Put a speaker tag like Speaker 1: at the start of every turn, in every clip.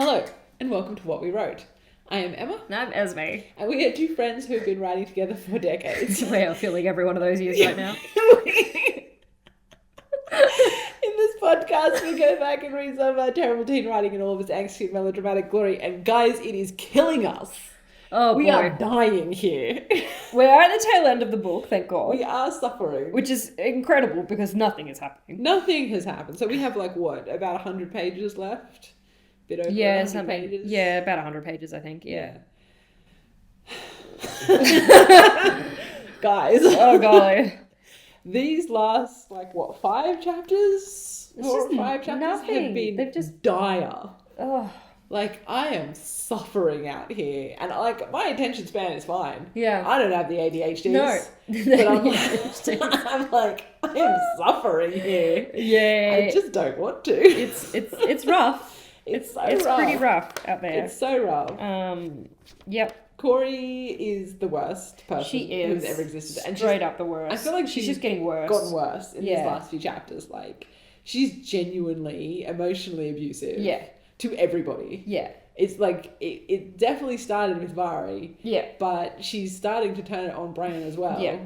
Speaker 1: Hello, and welcome to What We Wrote. I am Emma.
Speaker 2: And I'm Esme.
Speaker 1: And we are two friends who have been writing together for decades.
Speaker 2: We are feeling every one of those years right now.
Speaker 1: In this podcast, we go back and read some of our terrible teen writing and all of its angsty and melodramatic glory. And guys, it is killing us.
Speaker 2: Oh,
Speaker 1: we
Speaker 2: boy.
Speaker 1: are dying here.
Speaker 2: We are at the tail end of the book, thank God.
Speaker 1: We are suffering.
Speaker 2: Which is incredible because nothing is happening.
Speaker 1: Nothing has happened. So we have about 100 pages left? Bit over 100 pages?
Speaker 2: Yeah, about 100 pages, I think, yeah.
Speaker 1: Guys.
Speaker 2: Oh, golly.
Speaker 1: These last, 5 chapters? 4 or 5 chapters have been
Speaker 2: They've just
Speaker 1: dire.
Speaker 2: Oh.
Speaker 1: I am suffering out here. And, my attention span is fine.
Speaker 2: Yeah.
Speaker 1: I don't have the ADHDs.
Speaker 2: No.
Speaker 1: But I am suffering here.
Speaker 2: Yeah.
Speaker 1: I just don't want to.
Speaker 2: It's rough.
Speaker 1: It's
Speaker 2: rough. Pretty rough out there.
Speaker 1: It's so rough.
Speaker 2: Yep.
Speaker 1: Corey is the worst person who's ever existed. And
Speaker 2: straight up the worst.
Speaker 1: I feel like
Speaker 2: she's just getting worse.
Speaker 1: Gotten worse in these last few chapters. She's genuinely emotionally abusive.
Speaker 2: Yeah.
Speaker 1: To everybody.
Speaker 2: Yeah.
Speaker 1: It's it definitely started with Vari.
Speaker 2: Yeah.
Speaker 1: But she's starting to turn it on Bran as well.
Speaker 2: Yeah.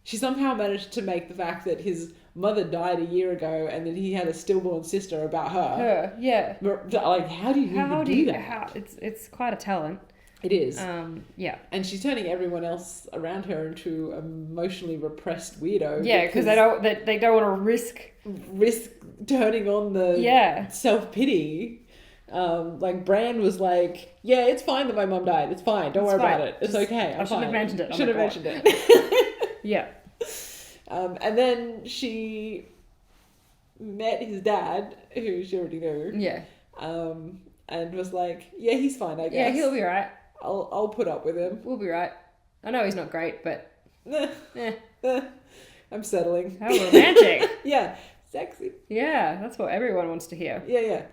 Speaker 1: She somehow managed to make the fact that his mother died a year ago and that he had a stillborn sister about her.
Speaker 2: Yeah.
Speaker 1: How do you do that?
Speaker 2: It's quite a talent.
Speaker 1: It is.
Speaker 2: Yeah.
Speaker 1: And she's turning everyone else around her into emotionally repressed weirdo.
Speaker 2: Yeah, because they don't want to risk
Speaker 1: turning on the self-pity. Bran was like, yeah, it's fine that my mum died. It's fine. Don't worry about it. It's okay.
Speaker 2: I shouldn't have mentioned it.
Speaker 1: Should have mentioned it.
Speaker 2: Yeah.
Speaker 1: And then she met his dad, who she already knew.
Speaker 2: Yeah.
Speaker 1: And was like, yeah, he's fine, I guess.
Speaker 2: Yeah, he'll be right.
Speaker 1: I'll put up with him.
Speaker 2: We'll be right. I know he's not great, but
Speaker 1: I'm settling.
Speaker 2: How romantic.
Speaker 1: Yeah, sexy.
Speaker 2: Yeah, that's what everyone wants to hear.
Speaker 1: Yeah.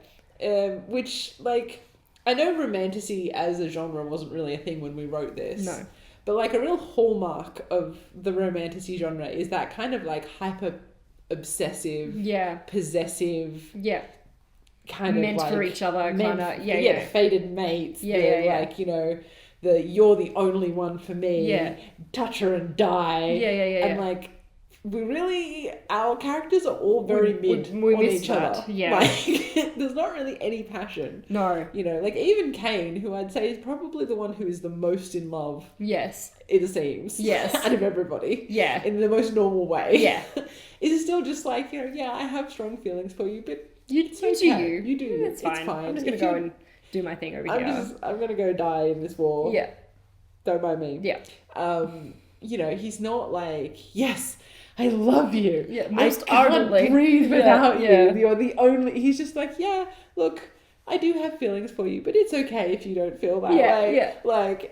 Speaker 1: Which, I know romantasy as a genre wasn't really a thing when we wrote this.
Speaker 2: No.
Speaker 1: But, a real hallmark of the romantasy genre is that kind of, hyper obsessive, possessive, kind
Speaker 2: meant
Speaker 1: of
Speaker 2: for each other, kind of,
Speaker 1: fated mates.
Speaker 2: Yeah.
Speaker 1: You're the only one for me.
Speaker 2: Yeah.
Speaker 1: Touch her and die.
Speaker 2: Yeah.
Speaker 1: And our characters are all very mid on each other.
Speaker 2: Yeah.
Speaker 1: There's not really any passion.
Speaker 2: No.
Speaker 1: Even Kayne, who I'd say is probably the one who is the most in love.
Speaker 2: Yes.
Speaker 1: It seems.
Speaker 2: Yes.
Speaker 1: Out of everybody.
Speaker 2: Yeah.
Speaker 1: In the most normal way.
Speaker 2: Yeah.
Speaker 1: Is still just I have strong feelings for you, but
Speaker 2: you do.
Speaker 1: You do.
Speaker 2: It's fine. I'm just going to go and do my thing over here.
Speaker 1: I'm going to go die in this war.
Speaker 2: Yeah.
Speaker 1: Don't mind me.
Speaker 2: Yeah.
Speaker 1: He's not yes, I love you.
Speaker 2: Yeah, most
Speaker 1: I can't
Speaker 2: ardently.
Speaker 1: breathe without you.
Speaker 2: Yeah.
Speaker 1: You're the only... He's just look, I do have feelings for you, but it's okay if you don't feel that way.
Speaker 2: Yeah.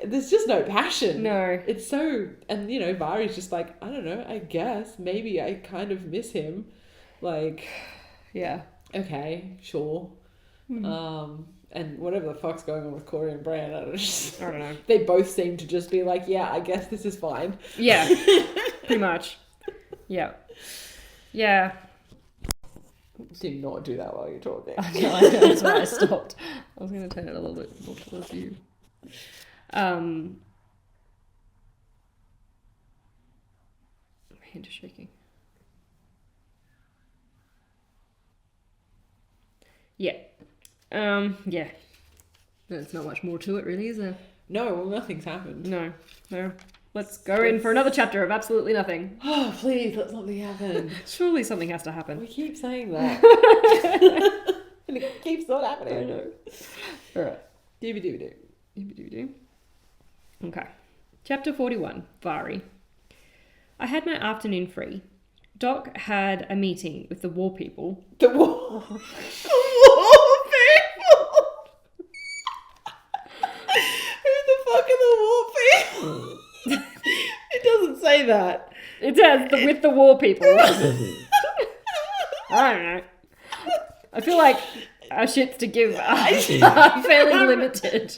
Speaker 1: There's just no passion.
Speaker 2: No.
Speaker 1: It's so... And, Vari's just I don't know, I guess. Maybe I kind of miss him.
Speaker 2: Yeah.
Speaker 1: Okay, sure. And whatever the fuck's going on with Corey and Bran, I don't know. They both seem to just be yeah, I guess this is fine.
Speaker 2: Yeah. Pretty much. Yeah. Yeah.
Speaker 1: Do not do that while you're talking.
Speaker 2: I know, that's why I stopped. I was going to turn it a little bit more towards you. My hand is shaking. Yeah. Yeah. There's not much more to it, really, is there?
Speaker 1: No, well, nothing's happened.
Speaker 2: No. Let's go in for another chapter of absolutely nothing.
Speaker 1: Oh, please, let something happen.
Speaker 2: Surely something has to happen.
Speaker 1: We keep saying that. And it keeps not happening.
Speaker 2: I know. Alright.
Speaker 1: Dooby-dooby-doo.
Speaker 2: Okay. Chapter 41, Vari. I had my afternoon free. Doc had a meeting with the war people.
Speaker 1: The war people? Who the fuck are the war people? It doesn't say that.
Speaker 2: It says with the war people. I don't know. I feel like our shits to give are fairly limited.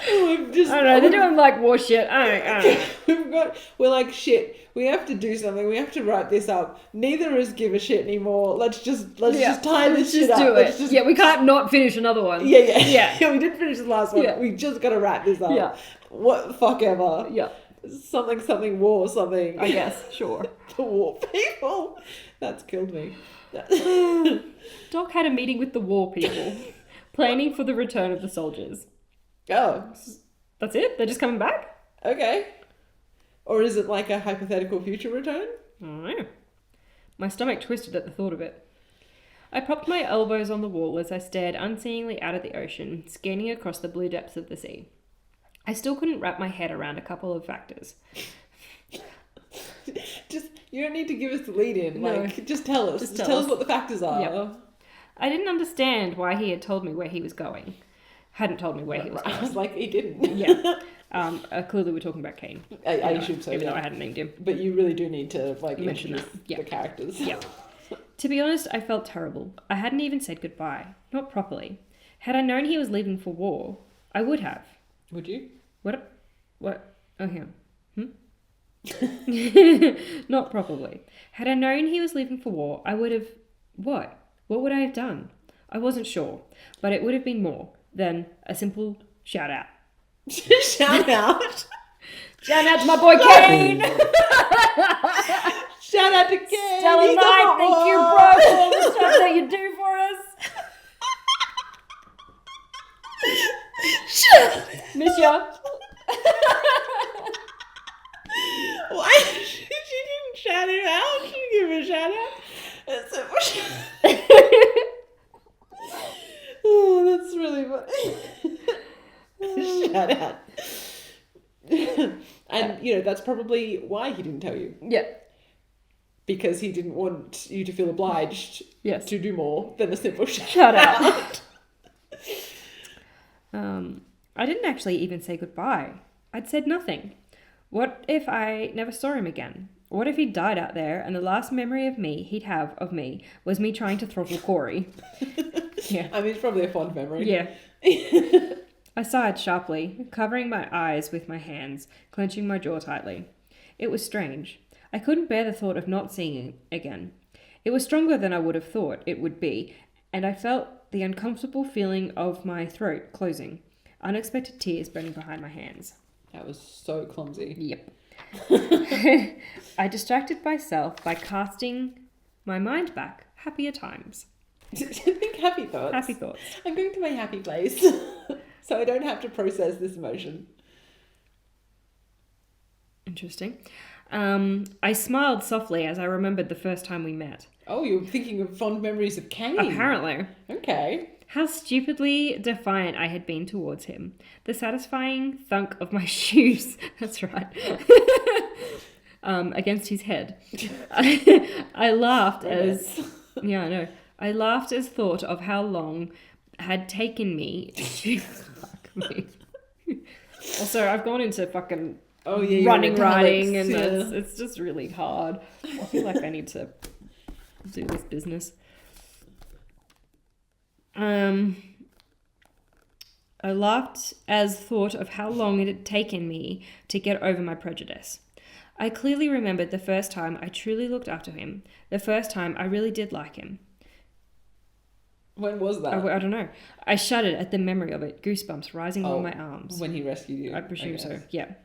Speaker 2: I don't know, they're doing like war shit. I don't know.
Speaker 1: We're like, shit, we have to do something. We have to write this up. Neither of us give a shit anymore. Let's just tie this shit up.
Speaker 2: Let's do it. We can't not finish another one.
Speaker 1: Yeah, we did finish the last one.
Speaker 2: Yeah.
Speaker 1: We just got to wrap this up.
Speaker 2: Yeah.
Speaker 1: What the fuck ever.
Speaker 2: Yeah.
Speaker 1: Something war, something.
Speaker 2: I guess, sure.
Speaker 1: The war people. That's killed me.
Speaker 2: Doc had a meeting with the war people, planning for the return of the soldiers.
Speaker 1: Oh.
Speaker 2: That's it? They're just coming back?
Speaker 1: Okay. Or is it like a hypothetical future return?
Speaker 2: I don't know. My stomach twisted at the thought of it. I propped my elbows on the wall as I stared unseeingly out at the ocean, scanning across the blue depths of the sea. I still couldn't wrap my head around a couple of factors.
Speaker 1: You don't need to give us the lead in.
Speaker 2: No.
Speaker 1: Like, just tell us. Just tell us what the factors are.
Speaker 2: Yep. I didn't understand why he had told me where he was going. Hadn't told me where he was going.
Speaker 1: I was like, he didn't.
Speaker 2: Yeah. Clearly we're talking about Kayne.
Speaker 1: I assume so,
Speaker 2: even though I hadn't named him.
Speaker 1: But you really do need to,
Speaker 2: mention
Speaker 1: introduce the characters.
Speaker 2: Yeah. To be honest, I felt terrible. I hadn't even said goodbye. Not properly. Had I known he was leaving for war, I would have.
Speaker 1: Would you?
Speaker 2: What? Oh, hang on. Not properly. Had I known he was leaving for war, I would have... What? What would I have done? I wasn't sure, but it would have been more than a simple shout out.
Speaker 1: Shout out?
Speaker 2: Shout out to my boy Kayne!
Speaker 1: Shout out to Kayne!
Speaker 2: Stellar night, thank you, bro, for all the stuff that you do for us. Miss ya.
Speaker 1: Why? She didn't shout it out. She didn't give her a shout out. Oh, that's really funny. Shout out. And, that's probably why he didn't tell you.
Speaker 2: Yeah.
Speaker 1: Because he didn't want you to feel obliged to do more than a simple
Speaker 2: shout out. I didn't actually even say goodbye. I'd said nothing. What if I never saw him again? What if he died out there and the last memory of me he'd have of me was me trying to throttle Corey? Yeah.
Speaker 1: I mean, it's probably a fond memory.
Speaker 2: Yeah. I sighed sharply, covering my eyes with my hands, clenching my jaw tightly. It was strange. I couldn't bear the thought of not seeing him again. It was stronger than I would have thought it would be, and I felt the uncomfortable feeling of my throat closing, unexpected tears burning behind my hands.
Speaker 1: That was so clumsy.
Speaker 2: Yep. I distracted myself by casting my mind back. Happier times.
Speaker 1: Think happy thoughts.
Speaker 2: Happy thoughts.
Speaker 1: I'm going to my happy place, so I don't have to process this emotion.
Speaker 2: Interesting. I smiled softly as I remembered the first time we met.
Speaker 1: Oh, you're thinking of fond memories of Kayne.
Speaker 2: Apparently.
Speaker 1: Okay.
Speaker 2: How stupidly defiant I had been towards him. The satisfying thunk of my shoes, that's right, against his head. I laughed as... Yeah, I know. I laughed as thought of how long had taken me to... Fuck me. Also, I've gone into fucking running, riding, and it's just really hard. I feel like I need to do this business. I laughed as thought of how long it had taken me to get over my prejudice. I clearly remembered the first time I truly looked after him, the first time I really did like him.
Speaker 1: When was that?
Speaker 2: I don't know. I shuddered at the memory of it, goosebumps rising along my arms.
Speaker 1: When he rescued you.
Speaker 2: I presume so. Yeah.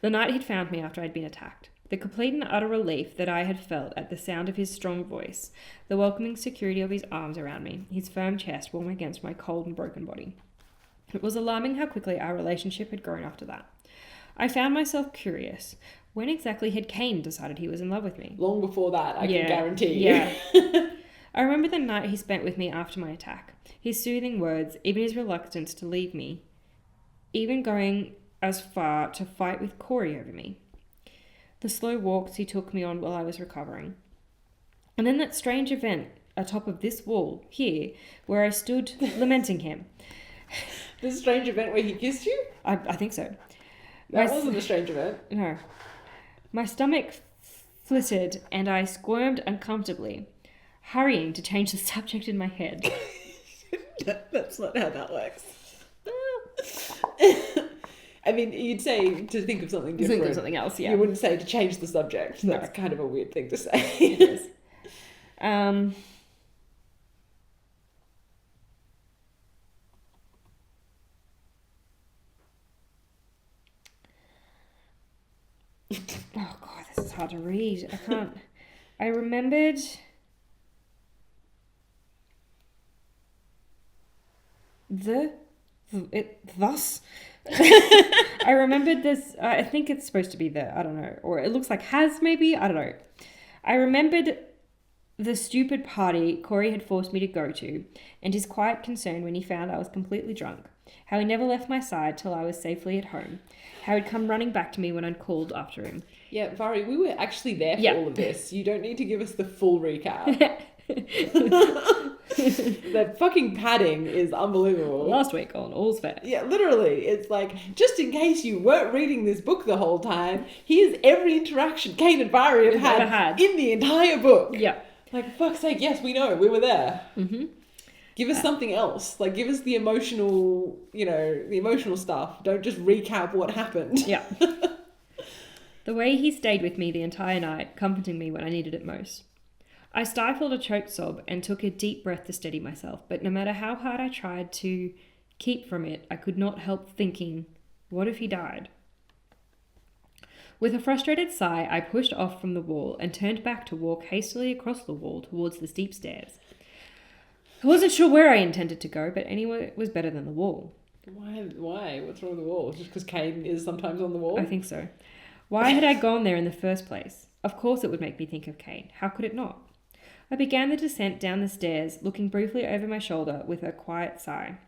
Speaker 2: The night he'd found me after I'd been attacked. The complete and utter relief that I had felt at the sound of his strong voice, the welcoming security of his arms around me, his firm chest warm against my cold and broken body. It was alarming how quickly our relationship had grown after that. I found myself curious. When exactly had Kayne decided he was in love with me?
Speaker 1: Long before that, I can guarantee you.
Speaker 2: Yeah. I remember the night he spent with me after my attack. His soothing words, even his reluctance to leave me, even going as far to fight with Corey over me. The slow walks he took me on while I was recovering. And then that strange event atop of this wall, here, where I stood lamenting him.
Speaker 1: This strange event where he kissed you?
Speaker 2: I think so.
Speaker 1: That wasn't a strange event.
Speaker 2: No. My stomach flitted and I squirmed uncomfortably, hurrying to change the subject in my head.
Speaker 1: That's not how that works. I mean, you'd say to think of something different.
Speaker 2: Think of something else, yeah.
Speaker 1: You wouldn't say to change the subject. That's kind of a weird thing to say.
Speaker 2: It is. Oh God, this is hard to read. I can't. I remembered. Thus. I remembered this. I think it's supposed to be I don't know, or it looks like has maybe. I don't know. I remembered the stupid party Corey had forced me to go to, and his quiet concern when he found I was completely drunk. How he never left my side till I was safely at home. How he'd come running back to me when I'd called after him.
Speaker 1: Yeah, Vari, we were actually there for all of this. You don't need to give us the full recap. The fucking padding is unbelievable.
Speaker 2: Last week on All's Fair.
Speaker 1: Yeah, literally. It's like, just in case you weren't reading this book the whole time, here's every interaction Kayne and Vari have had in the entire book.
Speaker 2: Yeah.
Speaker 1: Like, fuck's sake, yes, we know. We were there.
Speaker 2: Mm-hmm.
Speaker 1: Give us something else. Like, give us the emotional, the emotional stuff. Don't just recap what happened.
Speaker 2: Yeah. The way he stayed with me the entire night, comforting me when I needed it most. I stifled a choked sob and took a deep breath to steady myself, but no matter how hard I tried to keep from it, I could not help thinking, what if he died? With a frustrated sigh, I pushed off from the wall and turned back to walk hastily across the wall towards the steep stairs. I wasn't sure where I intended to go, but anywhere was better than the wall.
Speaker 1: Why? What's wrong with the wall? Just because Kayne is sometimes on the wall?
Speaker 2: I think so. Why had I gone there in the first place? Of course it would make me think of Kayne. How could it not? I began the descent down the stairs, looking briefly over my shoulder with a quiet sigh.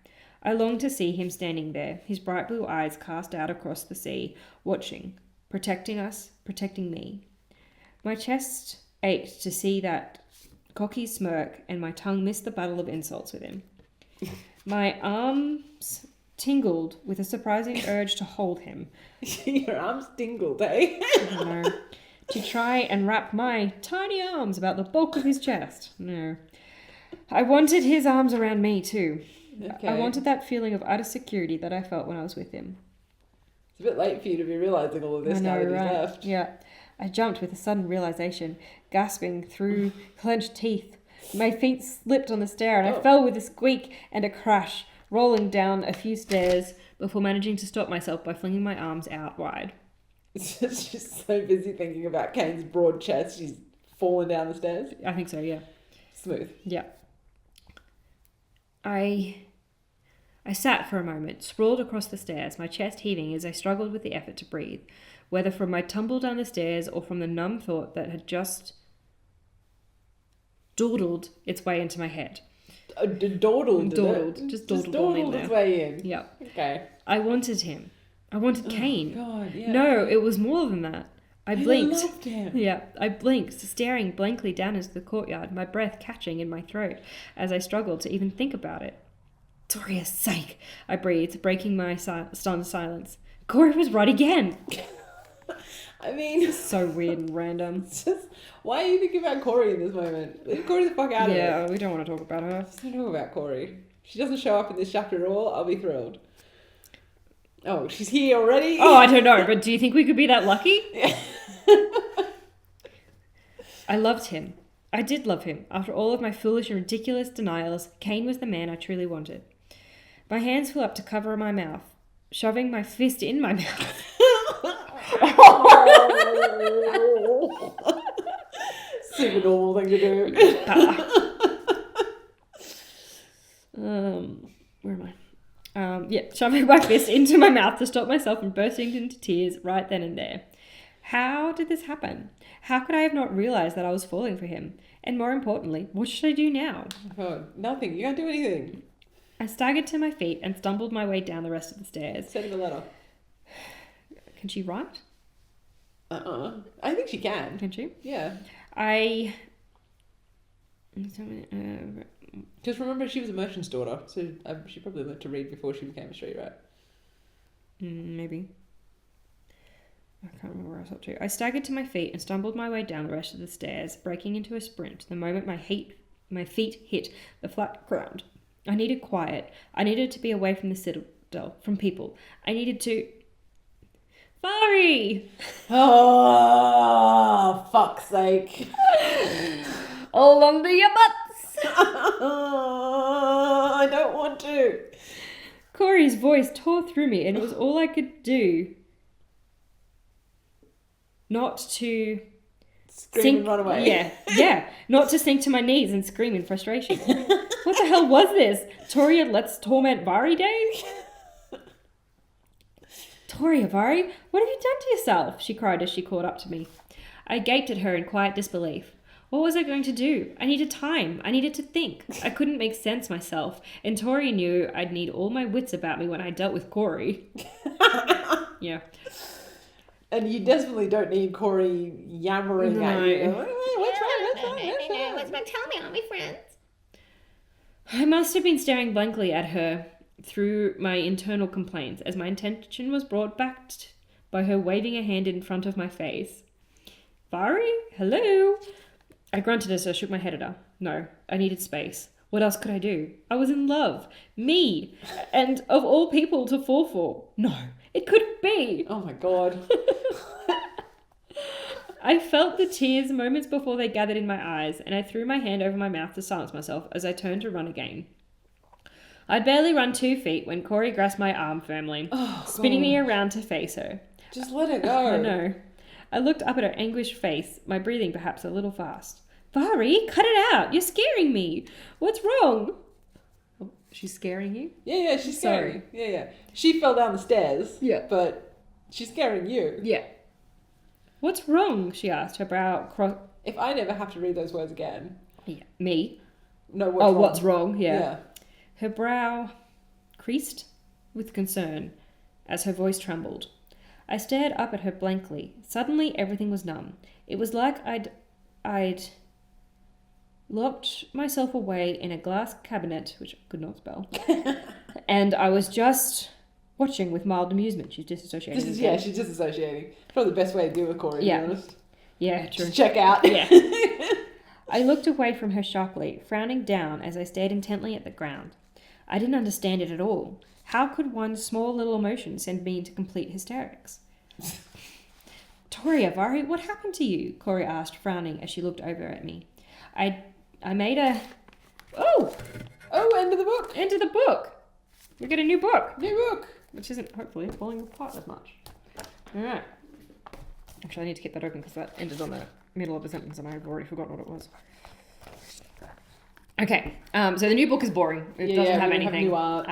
Speaker 2: I longed to see him standing there, his bright blue eyes cast out across the sea, watching, protecting us, protecting me. My chest ached to see that cocky smirk, and my tongue missed the battle of insults with him. My arms tingled with a surprising urge to hold him.
Speaker 1: Your arms tingled, eh?
Speaker 2: I don't know. To try and wrap my tiny arms about the bulk of his chest. No. I wanted his arms around me too. Okay. I wanted that feeling of utter security that I felt when I was with him.
Speaker 1: It's a bit late for you to be realising all of this now that he's left.
Speaker 2: Yeah. I jumped with a sudden realisation, gasping through clenched teeth. My feet slipped on the stair and I fell with a squeak and a crash, rolling down a few stairs before managing to stop myself by flinging my arms out wide.
Speaker 1: She's just so busy thinking about Kayne's broad chest, she's fallen down the stairs.
Speaker 2: I think so, yeah.
Speaker 1: Smooth.
Speaker 2: Yeah. I sat for a moment, sprawled across the stairs, my chest heaving as I struggled with the effort to breathe, whether from my tumble down the stairs or from the numb thought that had just dawdled its way into my head.
Speaker 1: Dawdled
Speaker 2: Just dawdled
Speaker 1: its way in.
Speaker 2: Yeah.
Speaker 1: Okay.
Speaker 2: I wanted him. I wanted Kayne.
Speaker 1: Oh, God, yeah.
Speaker 2: No, it was more than that. I blinked.
Speaker 1: Loved him.
Speaker 2: Yeah, I blinked, staring blankly down into the courtyard, my breath catching in my throat as I struggled to even think about it. Doria's sake, I breathed, breaking my stunned silence. Corey was right again.
Speaker 1: I mean...
Speaker 2: So weird and random.
Speaker 1: Why are you thinking about Corey in this moment? Leave Corey the fuck out of it.
Speaker 2: Yeah, we don't want to talk about her.
Speaker 1: Let's not talk about Corey. If she doesn't show up in this chapter at all, I'll be thrilled. Oh, she's here already?
Speaker 2: Oh, I don't know, but do you think we could be that lucky? Yeah. I loved him. I did love him. After all of my foolish and ridiculous denials, Kayne was the man I truly wanted. My hands flew up to cover my mouth, shoving my fist in my mouth.
Speaker 1: Super normal thing to do.
Speaker 2: Where am I? Shoving my fist into my mouth to stop myself from bursting into tears right then and there. How did this happen? How could I have not realised that I was falling for him? And more importantly, what should I do now?
Speaker 1: Oh, nothing. You can't do anything.
Speaker 2: I staggered to my feet and stumbled my way down the rest of the stairs.
Speaker 1: Send him a letter.
Speaker 2: Can she write?
Speaker 1: I think she can.
Speaker 2: Can she?
Speaker 1: Yeah. Because remember, she was a merchant's daughter, so she probably learned to read before she became a street rat.
Speaker 2: Maybe. I can't remember where I was up to. I staggered to my feet and stumbled my way down the rest of the stairs, breaking into a sprint the moment my feet hit the flat ground. I needed quiet. I needed to be away from the from people. I needed to... Vari!
Speaker 1: Oh, fuck's sake.
Speaker 2: All under your butts!
Speaker 1: I don't want to.
Speaker 2: Corey's voice tore through me, and it was all I could do not to...
Speaker 1: Scream and run away.
Speaker 2: Yeah. Not to sink to my knees and scream in frustration. What the hell was this? Toria, let's torment Vari Day? Toria, Vari, what have you done to yourself? She cried as she caught up to me. I gaped at her in quiet disbelief. What was I going to do? I needed time. I needed to think. I couldn't make sense myself. And Tori knew I'd need all my wits about me when I dealt with Corey. Yeah.
Speaker 1: And you definitely don't need Corey yammering at you. What's wrong?
Speaker 2: Tell me, aren't we friends? I must have been staring blankly at her through my internal complaints as my attention was brought back by her waving a hand in front of my face. Vari? Hello? I grunted as I shook my head at her. No, I needed space. What else could I do? I was in love. Me. And of all people to fall for. No, it couldn't be.
Speaker 1: Oh my God.
Speaker 2: I felt the tears moments before they gathered in my eyes, and I threw my hand over my mouth to silence myself as I turned to run again. I'd barely run 2 feet when Corey grasped my arm firmly, spinning me around to face her.
Speaker 1: Just let her go.
Speaker 2: I know. I looked up at her anguished face, my breathing perhaps a little fast. Vari, cut it out. You're scaring me. What's wrong? Oh, she's scaring you?
Speaker 1: Yeah, she's scaring. Yeah. She fell down the stairs.
Speaker 2: Yeah.
Speaker 1: But she's scaring you.
Speaker 2: Yeah. What's wrong? She asked, her brow crossed.
Speaker 1: If I never have to read those words again.
Speaker 2: Yeah. Me?
Speaker 1: No, what's wrong?
Speaker 2: What's wrong? Yeah. Her brow creased with concern as her voice trembled. I stared up at her blankly. Suddenly, everything was numb. It was like I'd locked myself away in a glass cabinet, which I could not spell, and I was just watching with mild amusement. She's disassociating.
Speaker 1: She's disassociating. Probably the best way to deal with Corey, to be honest.
Speaker 2: Yeah, true.
Speaker 1: Just check out.
Speaker 2: Yeah. I looked away from her sharply, frowning down as I stared intently at the ground. I didn't understand it at all. How could one small little emotion send me into complete hysterics? Toria, Vari, what happened to you? Corey asked, frowning as she looked over at me. I made a... Oh,
Speaker 1: end of the book.
Speaker 2: End of the book. We got a new book.
Speaker 1: New book.
Speaker 2: Which isn't, hopefully, falling apart as much. All right. Actually, I need to keep that open because that ended on the middle of the sentence and I've already forgotten what it was. Okay, so the new book is boring. It doesn't have anything.
Speaker 1: Have new art.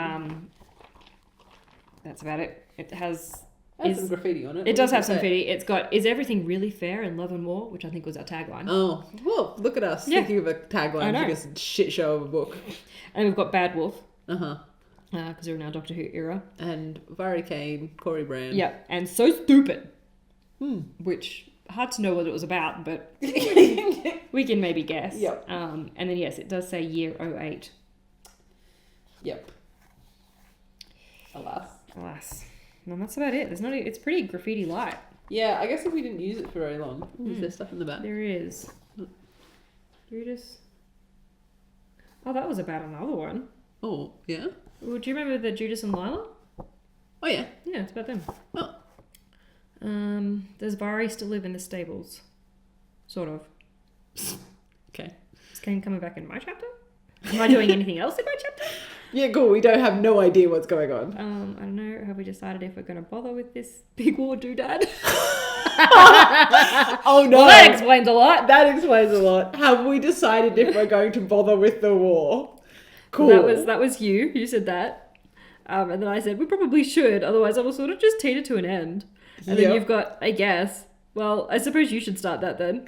Speaker 2: That's about it. It has...
Speaker 1: some graffiti on it.
Speaker 2: It does have some graffiti. It's got, is everything really fair in love and war? Which I think was our tagline.
Speaker 1: Oh, well, look at us thinking of a tagline for this shit show of a book.
Speaker 2: And we've got Bad Wolf.
Speaker 1: Uh-huh.
Speaker 2: Because we're in our Doctor Who era.
Speaker 1: And Vari Kayne, Corey Brand.
Speaker 2: Yeah, and So Stupid. Which, hard to know what it was about, but we can maybe guess.
Speaker 1: Yep.
Speaker 2: And then, yes, it does say year 08.
Speaker 1: Yep. Alas.
Speaker 2: And that's about it. It's pretty graffiti light.
Speaker 1: Yeah, I guess if we didn't use it for very long. Is there stuff in the back?
Speaker 2: There is. Judas. Oh, that was about another one.
Speaker 1: Oh, yeah?
Speaker 2: Well, do you remember the Judas and Lila?
Speaker 1: Oh, yeah.
Speaker 2: Yeah, it's about them.
Speaker 1: Oh.
Speaker 2: Does Vari still live in the stables? Sort of.
Speaker 1: Okay.
Speaker 2: Is Kane coming back in my chapter? Am I doing anything else in my chapter?
Speaker 1: Yeah, cool. We don't have no idea what's going on.
Speaker 2: I don't know. Have we decided if we're going to bother with this big war doodad?
Speaker 1: Oh, no.
Speaker 2: Well, that explains a lot.
Speaker 1: That explains a lot. Have we decided if we're going to bother with the war? Cool.
Speaker 2: That was you. You said that. And then I said, we probably should. Otherwise, it'll sort of just teeter to an end. And then you've got, I guess. Well, I suppose you should start that then.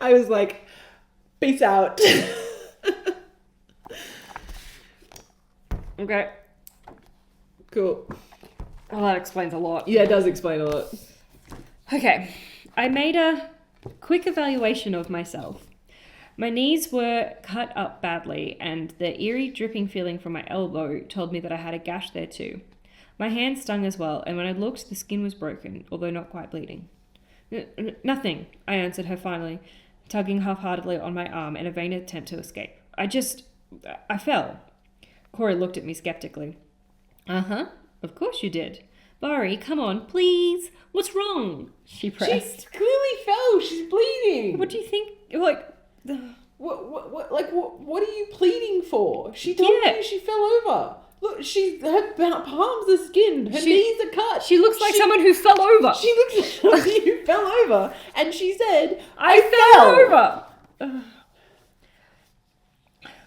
Speaker 1: I was like, peace out.
Speaker 2: Okay.
Speaker 1: Cool.
Speaker 2: Oh, that explains a lot.
Speaker 1: Yeah, it does explain a lot.
Speaker 2: Okay. I made a quick evaluation of myself. My knees were cut up badly, and the eerie dripping feeling from my elbow told me that I had a gash there too. My hand stung as well, and when I looked, the skin was broken, although not quite bleeding. Nothing, I answered her finally, tugging half-heartedly on my arm in a vain attempt to escape. I fell. Corey looked at me skeptically. Uh-huh, of course you did. Vari, come on, please. What's wrong? She pressed.
Speaker 1: She clearly fell. She's bleeding.
Speaker 2: What do you think? Like,
Speaker 1: what are you pleading for? She told you she fell over. Look, her palms are skinned. Her knees are cut.
Speaker 2: She looks like someone who fell over.
Speaker 1: She looks like somebody who fell over. And she said, I
Speaker 2: fell over.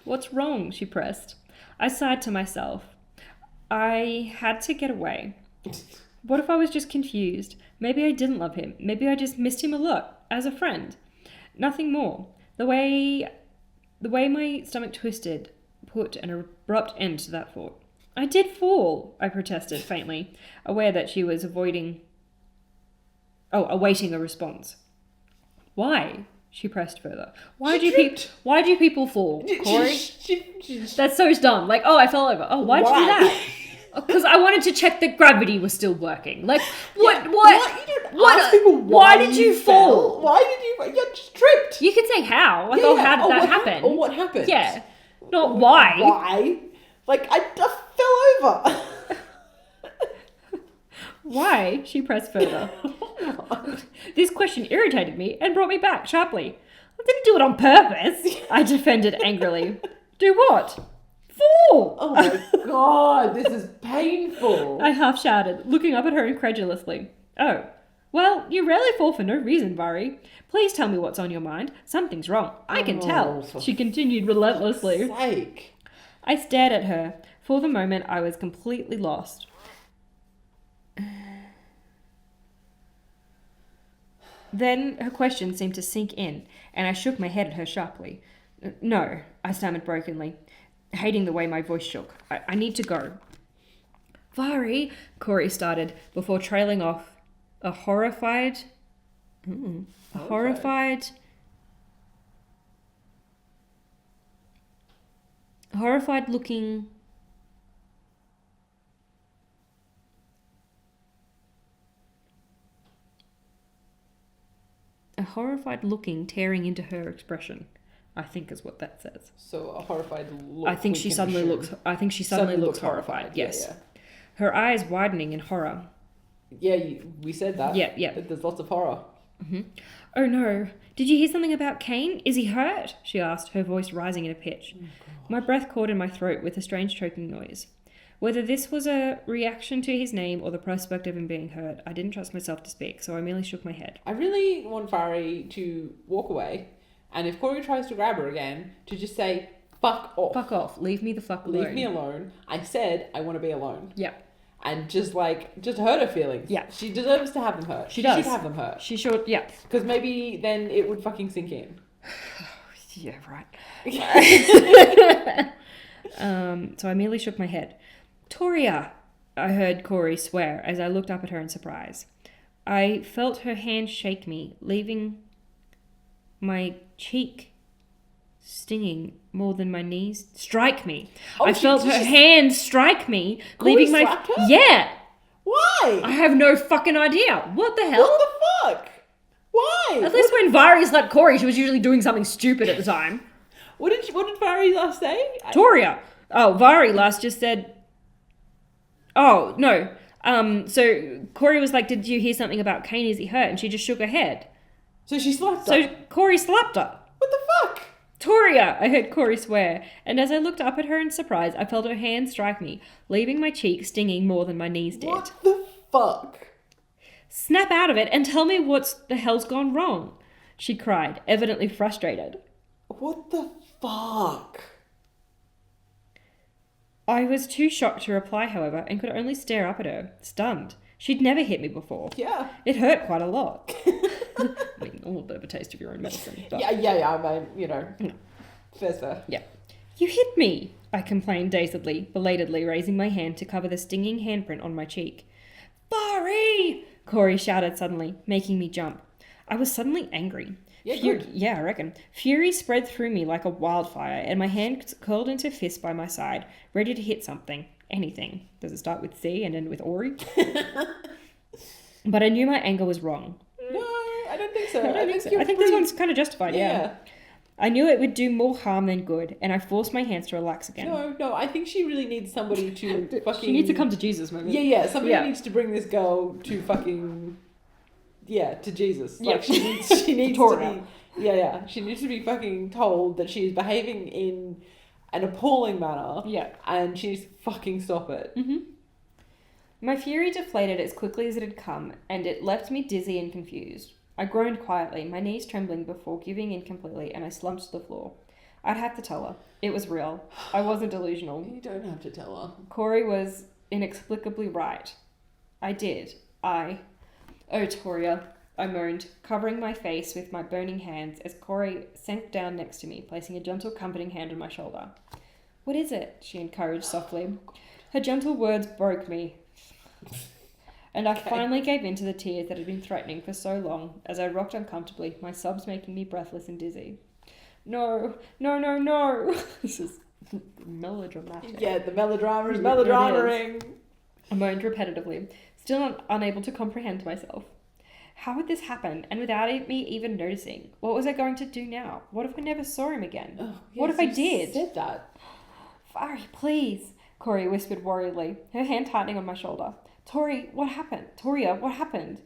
Speaker 2: What's wrong? She pressed. I sighed to myself. I had to get away. What if I was just confused? Maybe I didn't love him. Maybe I just missed him a lot, as a friend. Nothing more. The way my stomach twisted put an abrupt end to that thought. I did fall, I protested faintly, aware that she was awaiting a response. Why? She pressed further. Why do people fall, Corey? That's so dumb. Like, I fell over. Oh, why'd you do that? Because I wanted to check that gravity was still working. Like, what?
Speaker 1: Ask people
Speaker 2: why did you fall?
Speaker 1: Why did you just tripped?
Speaker 2: You could say how. Like, how did that happen?
Speaker 1: Or what happened?
Speaker 2: Yeah. Not why.
Speaker 1: Why? Like, I fell over.
Speaker 2: Why? She pressed further. This question irritated me and brought me back sharply. I didn't do it on purpose, I defended angrily. Do what? Fall!
Speaker 1: Oh my god, this is painful.
Speaker 2: I half shouted, looking up at her incredulously. Oh, well, you rarely fall for no reason, Vari. Please tell me what's on your mind. Something's wrong. I can tell, she continued relentlessly.
Speaker 1: Sake.
Speaker 2: I stared at her. For the moment, I was completely lost. Then her question seemed to sink in, and I shook my head at her sharply. No, I stammered brokenly, hating the way my voice shook. I need to go. Vari, Corey started, before trailing off, a horrified looking tearing into her expression, I think is what that says.
Speaker 1: So a horrified look.
Speaker 2: I think she suddenly looks horrified. Yes. Yeah. Her eyes widening in horror.
Speaker 1: Yeah, we said that.
Speaker 2: Yeah.
Speaker 1: There's lots of horror.
Speaker 2: Mm-hmm. Oh no. Did you hear something about Kayne? Is he hurt? She asked, her voice rising in a pitch. Oh, my breath caught in my throat with a strange choking noise. Whether this was a reaction to his name or the prospect of him being hurt, I didn't trust myself to speak, so I merely shook my head.
Speaker 1: I really want Vari to walk away, and if Corey tries to grab her again, to just say, fuck off.
Speaker 2: Fuck off. Leave me the fuck alone.
Speaker 1: Leave me alone. I said I want to be alone.
Speaker 2: Yeah.
Speaker 1: And just hurt her feelings.
Speaker 2: Yeah.
Speaker 1: She deserves to have them hurt.
Speaker 2: She does.
Speaker 1: She should have them hurt.
Speaker 2: She should, yeah.
Speaker 1: Because maybe then it would fucking sink in.
Speaker 2: Yeah, right. So I merely shook my head. Toria, I heard Corey swear as I looked up at her in surprise. I felt her hand shake me, leaving my cheek stinging more than my knees. Strike me. I felt her hand strike me, leaving my...
Speaker 1: slapped her?
Speaker 2: Yeah.
Speaker 1: Why?
Speaker 2: I have no fucking idea. What the hell?
Speaker 1: What the fuck? Why?
Speaker 2: At least when Vari slapped Corey, she was usually doing something stupid at the time.
Speaker 1: What did Vari last say?
Speaker 2: Toria. Oh, Vari last just said... Oh, no. So Corey was like, did you hear something about Kayne? Is he hurt? And she just shook her head.
Speaker 1: So she slapped her?
Speaker 2: So Corey slapped her.
Speaker 1: What the fuck?
Speaker 2: Toria, I heard Corey swear. And as I looked up at her in surprise, I felt her hand strike me, leaving my cheek stinging more than my knees did.
Speaker 1: What the fuck?
Speaker 2: Snap out of it and tell me what the hell's gone wrong, she cried, evidently frustrated.
Speaker 1: What the fuck?
Speaker 2: I was too shocked to reply, however, and could only stare up at her, stunned. She'd never hit me before.
Speaker 1: Yeah.
Speaker 2: It hurt quite a lot. I mean, a little bit of a taste of your own medicine. But...
Speaker 1: Yeah, I mean, fair.
Speaker 2: Yeah. You hit me, I complained dazedly, belatedly, raising my hand to cover the stinging handprint on my cheek. Vari! Corey shouted suddenly, making me jump. I was suddenly angry.
Speaker 1: Yeah, good.
Speaker 2: Yeah, I reckon. Fury spread through me like a wildfire, and my hand curled into fist by my side, ready to hit something. Anything. Does it start with C and end with Ori? But I knew my anger was wrong.
Speaker 1: No, I don't think so.
Speaker 2: I think this one's kind of justified, yeah. I knew it would do more harm than good, and I forced my hands to relax again.
Speaker 1: No, I think she really needs somebody to fucking...
Speaker 2: She needs to come to Jesus, maybe.
Speaker 1: Yeah, somebody needs to bring this girl to fucking... Yeah, to Jesus. Like, she needs to be... Yeah, she needs to be fucking told that she is behaving in an appalling manner.
Speaker 2: Yeah.
Speaker 1: And she needs to fucking stop it.
Speaker 2: Mm-hmm. My fury deflated as quickly as it had come, and it left me dizzy and confused. I groaned quietly, my knees trembling before giving in completely, and I slumped to the floor. I'd have to tell her. It was real. I wasn't delusional.
Speaker 1: You don't have to tell her.
Speaker 2: Corey was inexplicably right. I did. Oh, Toria, I moaned, covering my face with my burning hands as Corey sank down next to me, placing a gentle comforting hand on my shoulder. What is it? She encouraged softly. Her gentle words broke me. And I finally gave in to the tears that had been threatening for so long as I rocked uncomfortably, my sobs making me breathless and dizzy. No. This is melodramatic.
Speaker 1: Yeah, the melodrama is melodramaing.
Speaker 2: I moaned repetitively, still unable to comprehend myself. How would this happen, and without me even noticing? What was I going to do now? What if I never saw him again?
Speaker 1: Oh, yes,
Speaker 2: what if I did?
Speaker 1: Said that.
Speaker 2: Vari, please, Corey whispered worriedly, her hand tightening on my shoulder. Toria, what happened?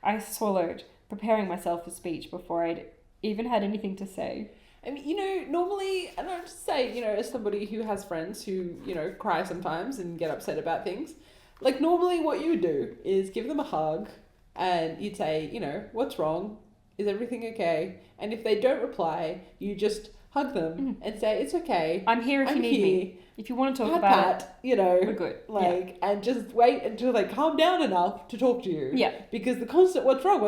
Speaker 2: I swallowed, preparing myself for speech before I'd even had anything to say.
Speaker 1: I mean, normally, and I just say, as somebody who has friends who, cry sometimes and get upset about things, like, normally what you would do is give them a hug and you'd say, what's wrong? Is everything okay? And if they don't reply, you just hug them and say, it's okay.
Speaker 2: I'm here if you need me. If you want to talk about it, we're good.
Speaker 1: And just wait until they calm down enough to talk to you.
Speaker 2: Yeah.
Speaker 1: Because the constant, what's wrong?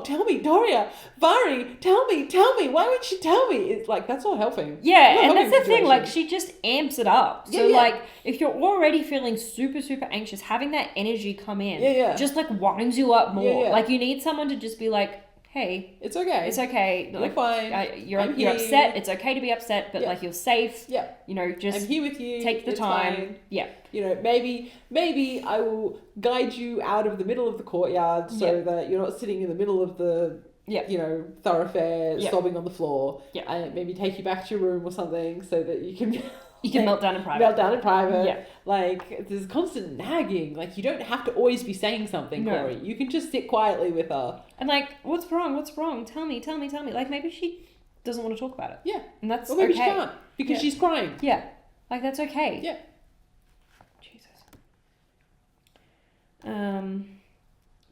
Speaker 1: Tell me, Doria, Vari, tell me. Why would she tell me? It's like, that's not helping.
Speaker 2: Yeah, and that's the thing, like, she just amps it up. So, like, if you're already feeling super, super anxious, having that energy come in just, like, winds you up more.
Speaker 1: Yeah.
Speaker 2: Like, you need someone to just be like, hey,
Speaker 1: it's okay.
Speaker 2: You're
Speaker 1: like, fine.
Speaker 2: You're upset. It's okay to be upset, but like, you're safe.
Speaker 1: Yeah.
Speaker 2: Just
Speaker 1: I'm here with you.
Speaker 2: Take the time.
Speaker 1: Fine.
Speaker 2: Yeah.
Speaker 1: Maybe I will guide you out of the middle of the courtyard so that you're not sitting in the middle of the thoroughfare sobbing on the floor.
Speaker 2: Yeah.
Speaker 1: And maybe take you back to your room or something so that you can
Speaker 2: melt down in private.
Speaker 1: Yeah. Like, there's constant nagging. Like, you don't have to always be saying something, Corey. You can just sit quietly with her.
Speaker 2: And like, what's wrong? Tell me. Like, maybe she doesn't want to talk about it.
Speaker 1: Yeah.
Speaker 2: And that's
Speaker 1: okay. Or maybe she
Speaker 2: okay.
Speaker 1: can't because she's crying.
Speaker 2: Yeah. Like, that's okay.
Speaker 1: Yeah.
Speaker 2: Jesus.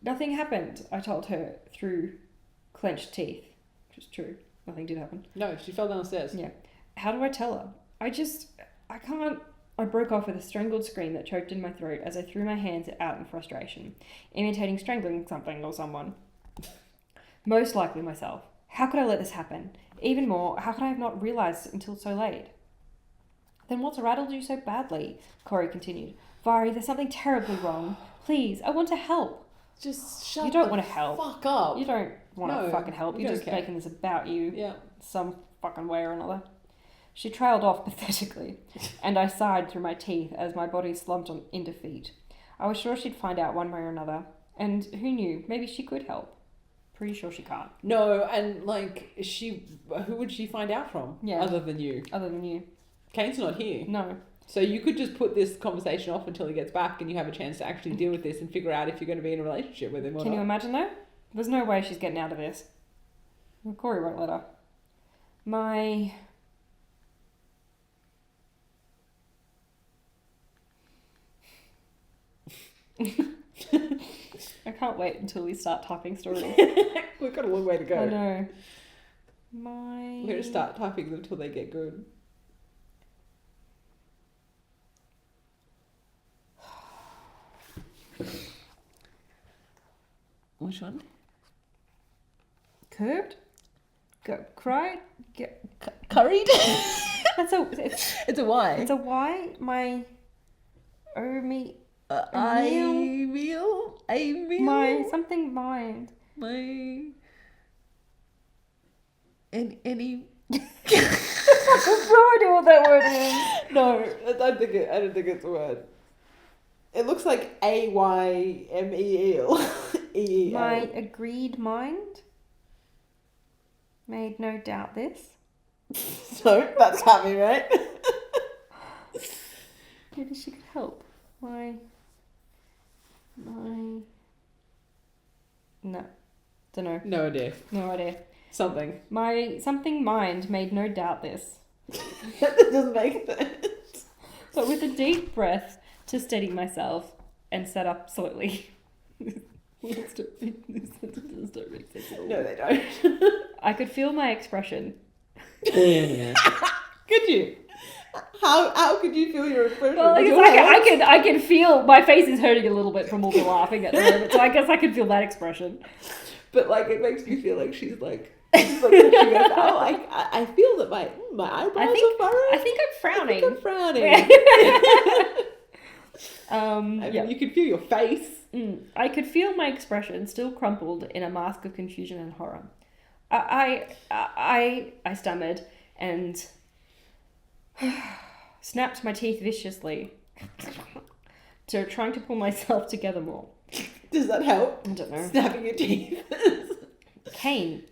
Speaker 2: Nothing happened, I told her through clenched teeth. Which is true. Nothing did happen.
Speaker 1: No, she fell downstairs.
Speaker 2: Yeah. How do I tell her? I can't. I broke off with a strangled scream that choked in my throat as I threw my hands out in frustration, imitating strangling something or someone. Most likely myself. How could I let this happen? Even more, how could I have not realised it until so late? Then what's rattled you so badly? Corey continued. Vari, there's something terribly wrong. Please, I want to help.
Speaker 1: Just shut
Speaker 2: You don't want to help.
Speaker 1: Fuck up.
Speaker 2: You don't want to fucking help. You're just making this about you.
Speaker 1: Yeah.
Speaker 2: Some fucking way or another. She trailed off pathetically, and I sighed through my teeth as my body slumped in defeat. I was sure she'd find out one way or another, and who knew, maybe she could help. Pretty sure she can't.
Speaker 1: No, and like, who would she find out from?
Speaker 2: Yeah.
Speaker 1: Other than you. Kayne's not here.
Speaker 2: No.
Speaker 1: So you could just put this conversation off until he gets back and you have a chance to actually deal with this and figure out if you're going to be in a relationship with him or not.
Speaker 2: Can you imagine though? There's no way she's getting out of this. Corey won't let her. I can't wait until we start typing stories.
Speaker 1: We've got a long way to go.
Speaker 2: I know.
Speaker 1: We're going to start typing them until they get good. Which one?
Speaker 2: Curved? Cried?
Speaker 1: Curried?
Speaker 2: It's a Y.
Speaker 1: It's a Y.
Speaker 2: It's a Y. My meal. My something mind.
Speaker 1: My any
Speaker 2: I have no idea what that word is.
Speaker 1: No, I don't think it's a word. It looks like AYMEL.
Speaker 2: My agreed mind. made no doubt this.
Speaker 1: So, that's happy, right?
Speaker 2: Maybe she could help. No. Dunno.
Speaker 1: No idea.
Speaker 2: No idea.
Speaker 1: Something.
Speaker 2: My something mind made no doubt this.
Speaker 1: That doesn't make sense.
Speaker 2: But with a deep breath to steady myself and sat up slowly. These sentences don't make sense at all.
Speaker 1: No, they don't.
Speaker 2: I could feel my expression.
Speaker 1: Could you? How could you feel your expression?
Speaker 2: Well,
Speaker 1: With
Speaker 2: I
Speaker 1: your hands?
Speaker 2: I can feel my face is hurting a little bit from all the laughing at the moment, so I guess I could feel that expression.
Speaker 1: But like, it makes me feel like she's like pushing her out. Like, I feel that my eyebrows are furrowed.
Speaker 2: I think I'm frowning.
Speaker 1: I'm frowning. I mean, you can feel your face.
Speaker 2: I could feel my expression still crumpled in a mask of confusion and horror. I stammered and snapped my teeth viciously, trying to pull myself together more.
Speaker 1: Does that help?
Speaker 2: I don't know.
Speaker 1: Snapping your teeth.
Speaker 2: Kayne,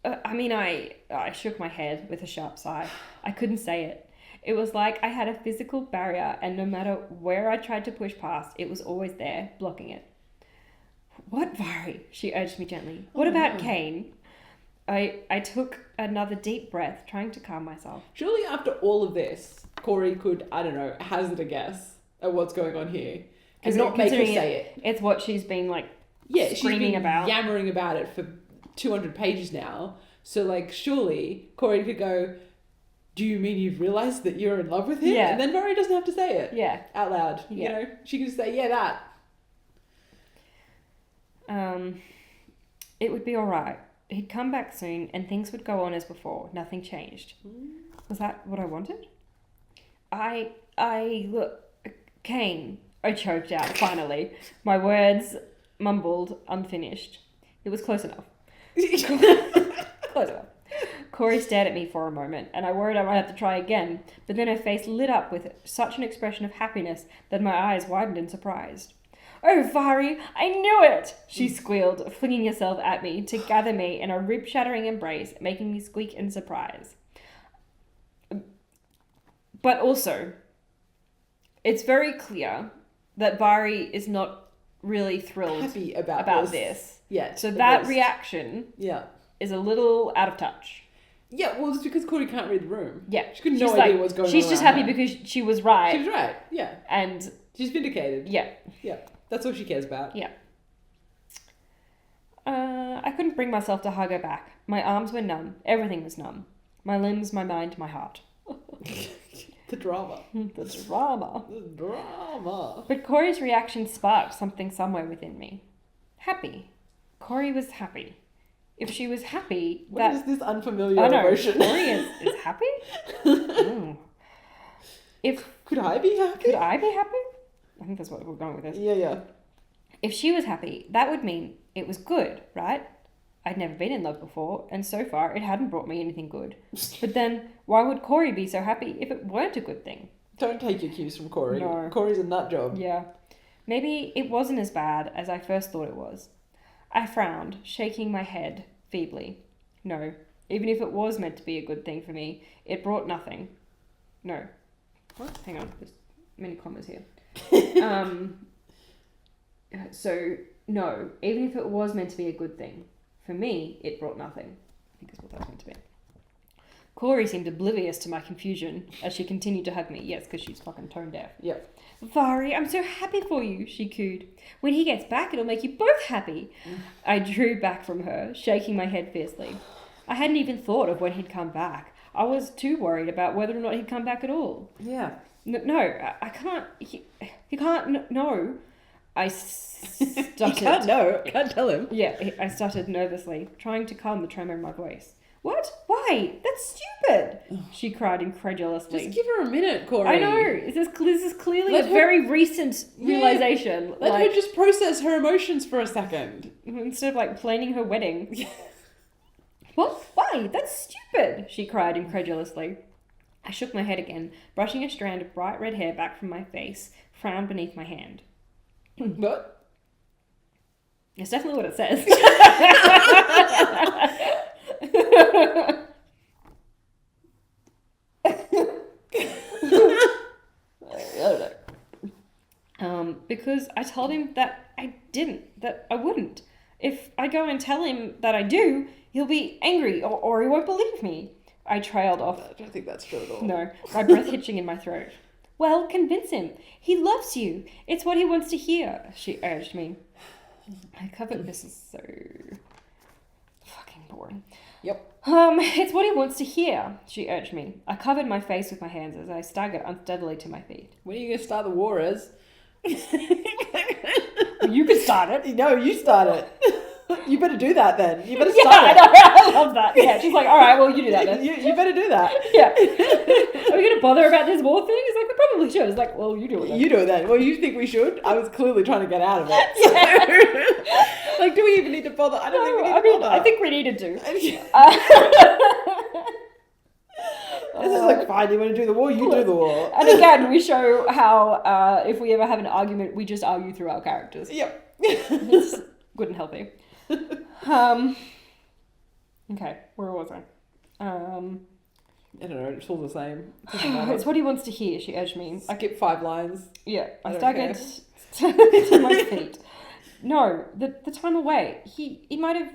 Speaker 2: I shook my head with a sharp sigh. I couldn't say it. It was like I had a physical barrier, and no matter where I tried to push past, it was always there, blocking it. What, Vari? She urged me gently. What about Kayne? I took another deep breath, trying to calm myself.
Speaker 1: Surely after all of this, Corey could, I don't know, hazard a guess at what's going on here. And not make her say it.
Speaker 2: It's what she's been like
Speaker 1: Yeah,
Speaker 2: screaming
Speaker 1: she's been
Speaker 2: about.
Speaker 1: yammering about it for 200 pages now. So, like, surely Corey could go, do you mean you've realised that you're in love with him?
Speaker 2: Yeah.
Speaker 1: And then Vari doesn't have to say it.
Speaker 2: Yeah.
Speaker 1: Out loud.
Speaker 2: Yeah.
Speaker 1: You know? She can just say, yeah, that.
Speaker 2: It would be alright. He'd come back soon and things would go on as before. Nothing changed. Was that what I wanted? Look, Kayne, I choked out finally. My words mumbled, unfinished. It was close enough. Close enough. Corey stared at me for a moment, and I worried I might have to try again, but then her face lit up with such an expression of happiness that my eyes widened in surprise. Oh, Vari, I knew it! She squealed, flinging herself at me to gather me in a rib-shattering embrace, making me squeak in surprise. But also, it's very clear that Vari is not really thrilled
Speaker 1: Happy about
Speaker 2: this.
Speaker 1: Yeah.
Speaker 2: So that reaction is a little out of touch.
Speaker 1: Yeah, well, it's because Corey can't read the room.
Speaker 2: Yeah.
Speaker 1: She couldn't no idea what's going on.
Speaker 2: She's just happy
Speaker 1: her.
Speaker 2: because she was right.
Speaker 1: She was right, yeah.
Speaker 2: And
Speaker 1: she's vindicated.
Speaker 2: Yeah.
Speaker 1: Yeah. That's all she cares about.
Speaker 2: Yeah. I couldn't bring myself to hug her back. My arms were numb. Everything was numb. My limbs, my mind, my heart.
Speaker 1: The drama.
Speaker 2: The drama.
Speaker 1: The drama.
Speaker 2: But Corey's reaction sparked something somewhere within me. Happy. Corey was happy. If she was happy...
Speaker 1: What is this unfamiliar emotion?
Speaker 2: Corey is happy?
Speaker 1: Could I be happy?
Speaker 2: Could I be happy? I think that's what we're going with this.
Speaker 1: Yeah.
Speaker 2: If she was happy, that would mean it was good, right? I'd never been in love before, and so far it hadn't brought me anything good. But then, why would Corey be so happy if it weren't a good thing?
Speaker 1: Don't take your cues from Corey.
Speaker 2: No.
Speaker 1: Corey's a nut job.
Speaker 2: Yeah. Maybe it wasn't as bad as I first thought it was. I frowned, shaking my head feebly. No, even if it was meant to be a good thing for me, it brought nothing. No. What? Hang on, there's many commas here. So, no, even if it was meant to be a good thing, for me, it brought nothing. I think that's what that was meant to be. Corey seemed oblivious to my confusion as she continued to hug me. Yes, because she's fucking tone deaf.
Speaker 1: Yep.
Speaker 2: Vari, I'm so happy for you, she cooed. When he gets back, it'll make you both happy. I drew back from her, shaking my head fiercely. I hadn't even thought of when he'd come back. I was too worried about whether or not he'd come back at all.
Speaker 1: Yeah.
Speaker 2: No, I can't. He can't. No. I stuttered.
Speaker 1: He can't know. Can't tell him.
Speaker 2: Yeah, I stuttered nervously, trying to calm the tremor in my voice. What? Why? That's stupid! She cried incredulously.
Speaker 1: Just give her a minute, Corey.
Speaker 2: I know. This is clearly a very recent realization.
Speaker 1: Let her just process her emotions for a second.
Speaker 2: Instead of like planning her wedding. What? Why? That's stupid! She cried incredulously. I shook my head again, brushing a strand of bright red hair back from my face, frowned beneath my hand.
Speaker 1: What?
Speaker 2: It's definitely what it says. because I told him that I didn't, that I wouldn't. If I go and tell him that I do, he'll be angry or he won't believe me. I trailed off.
Speaker 1: I don't think that's true at all.
Speaker 2: No, my breath hitching in my throat. Well, convince him. He loves you. It's what he wants to hear, she urged me. I covered this is so fucking boring.
Speaker 1: Yep.
Speaker 2: It's what he wants to hear, she urged me. I covered my face with my hands as I staggered unsteadily to my feet.
Speaker 1: When are you going to start the war, Ez?
Speaker 2: You could start it.
Speaker 1: No, you start it. You better do that then. You better
Speaker 2: Yeah,
Speaker 1: start it.
Speaker 2: I love that. Yeah, she's like, all right, well, you do that then.
Speaker 1: You better do that.
Speaker 2: Yeah. Are we going to bother about this war thing? It's like, we probably should. It's like, well, you do it then.
Speaker 1: You do it then. Well, you think we should? I was clearly trying to get out of it. So, like, do we even need to bother? I don't think we need to bother.
Speaker 2: I think we needed to.
Speaker 1: This is like, fine, you want to do the war? You do the war.
Speaker 2: And again, we show how if we ever have an argument, we just argue through our characters.
Speaker 1: Yep.
Speaker 2: It's good and healthy. Okay, where was I?
Speaker 1: I don't know, it's all the same. It
Speaker 2: It's what he wants to hear, she urged me.
Speaker 1: I skip 5 lines.
Speaker 2: Yeah, I
Speaker 1: don't
Speaker 2: staggered
Speaker 1: care.
Speaker 2: to my feet. No, the time away. He might have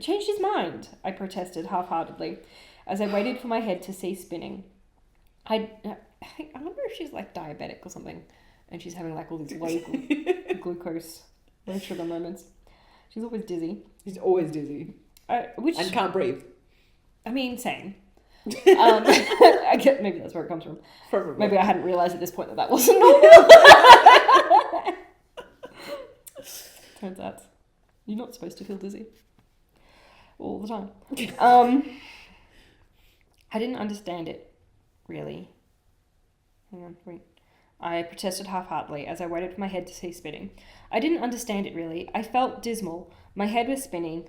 Speaker 2: changed his mind, I protested half-heartedly, as I waited for my head to cease spinning. I wonder if she's like diabetic or something, and she's having like all these low glucose, low sugar moments. She's always dizzy.
Speaker 1: He's always dizzy.
Speaker 2: Which
Speaker 1: And can't breathe.
Speaker 2: I mean, same. I get, maybe that's where it comes from.
Speaker 1: Probably.
Speaker 2: Maybe I hadn't realised at this point that wasn't normal. Turns out you're not supposed to feel dizzy all the time. I didn't understand it, really. Hang on, wait. I protested half-heartedly as I waited for my head to cease spinning. I didn't understand it, really. I felt dismal. My head was spinning.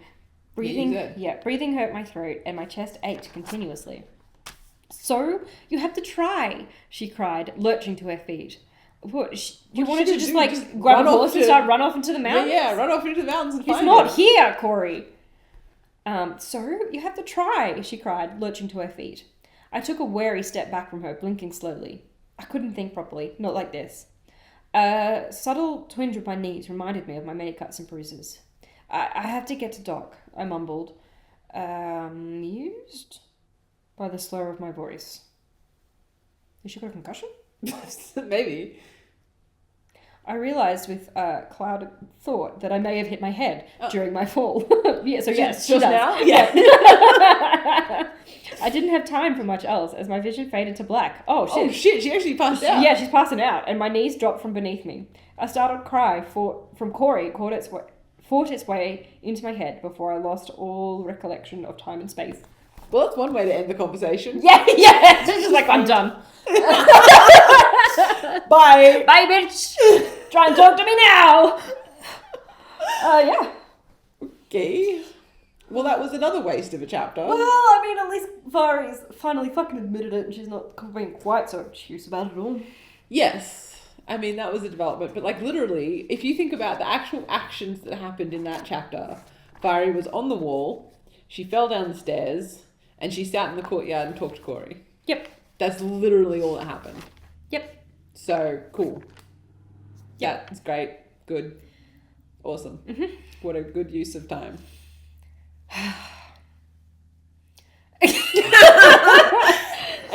Speaker 2: Breathing hurt my throat, and my chest ached continuously. So, you have to try, she cried, lurching to her feet. What, you wanted to just grab a horse and run off into the mountains?
Speaker 1: Yeah, run off into the mountains and
Speaker 2: He's
Speaker 1: find
Speaker 2: not
Speaker 1: him.
Speaker 2: here, Corey. So, you have to try, she cried, lurching to her feet. I took a wary step back from her, blinking slowly. I couldn't think properly, not like this. A subtle twinge of my knees reminded me of my many cuts and bruises. I have to get to Doc, I mumbled, amused by the slur of my voice. Has she got a concussion?
Speaker 1: Maybe.
Speaker 2: I realised with clouded thought that I may have hit my head during my fall. Yes, she
Speaker 1: just
Speaker 2: does.
Speaker 1: now? Yeah.
Speaker 2: I didn't have time for much else as my vision faded to black. Oh, shit.
Speaker 1: Oh, shit, she actually passed out.
Speaker 2: Yeah, she's passing out, and my knees dropped from beneath me. A startled cry from Corey fought its way into my head before I lost all recollection of time and space.
Speaker 1: Well, that's one way to end the conversation.
Speaker 2: Yeah. It's just like, I'm done.
Speaker 1: Bye.
Speaker 2: Bye, bitch. Try and talk to me now. Yeah.
Speaker 1: Okay. Well, that was another waste of a chapter.
Speaker 2: Well, I mean, at least Vari's finally fucking admitted it, and she's not being quite so obtuse about it all.
Speaker 1: Yes. I mean, that was a development. But, like, literally, if you think about the actual actions that happened in that chapter, Vari was on the wall, she fell down the stairs, and she sat in the courtyard and talked to Corey.
Speaker 2: Yep.
Speaker 1: That's literally all that happened.
Speaker 2: Yep.
Speaker 1: So, cool.
Speaker 2: Yep.
Speaker 1: Yeah, it's great. Good. Awesome.
Speaker 2: Mm-hmm.
Speaker 1: What a good use of time. I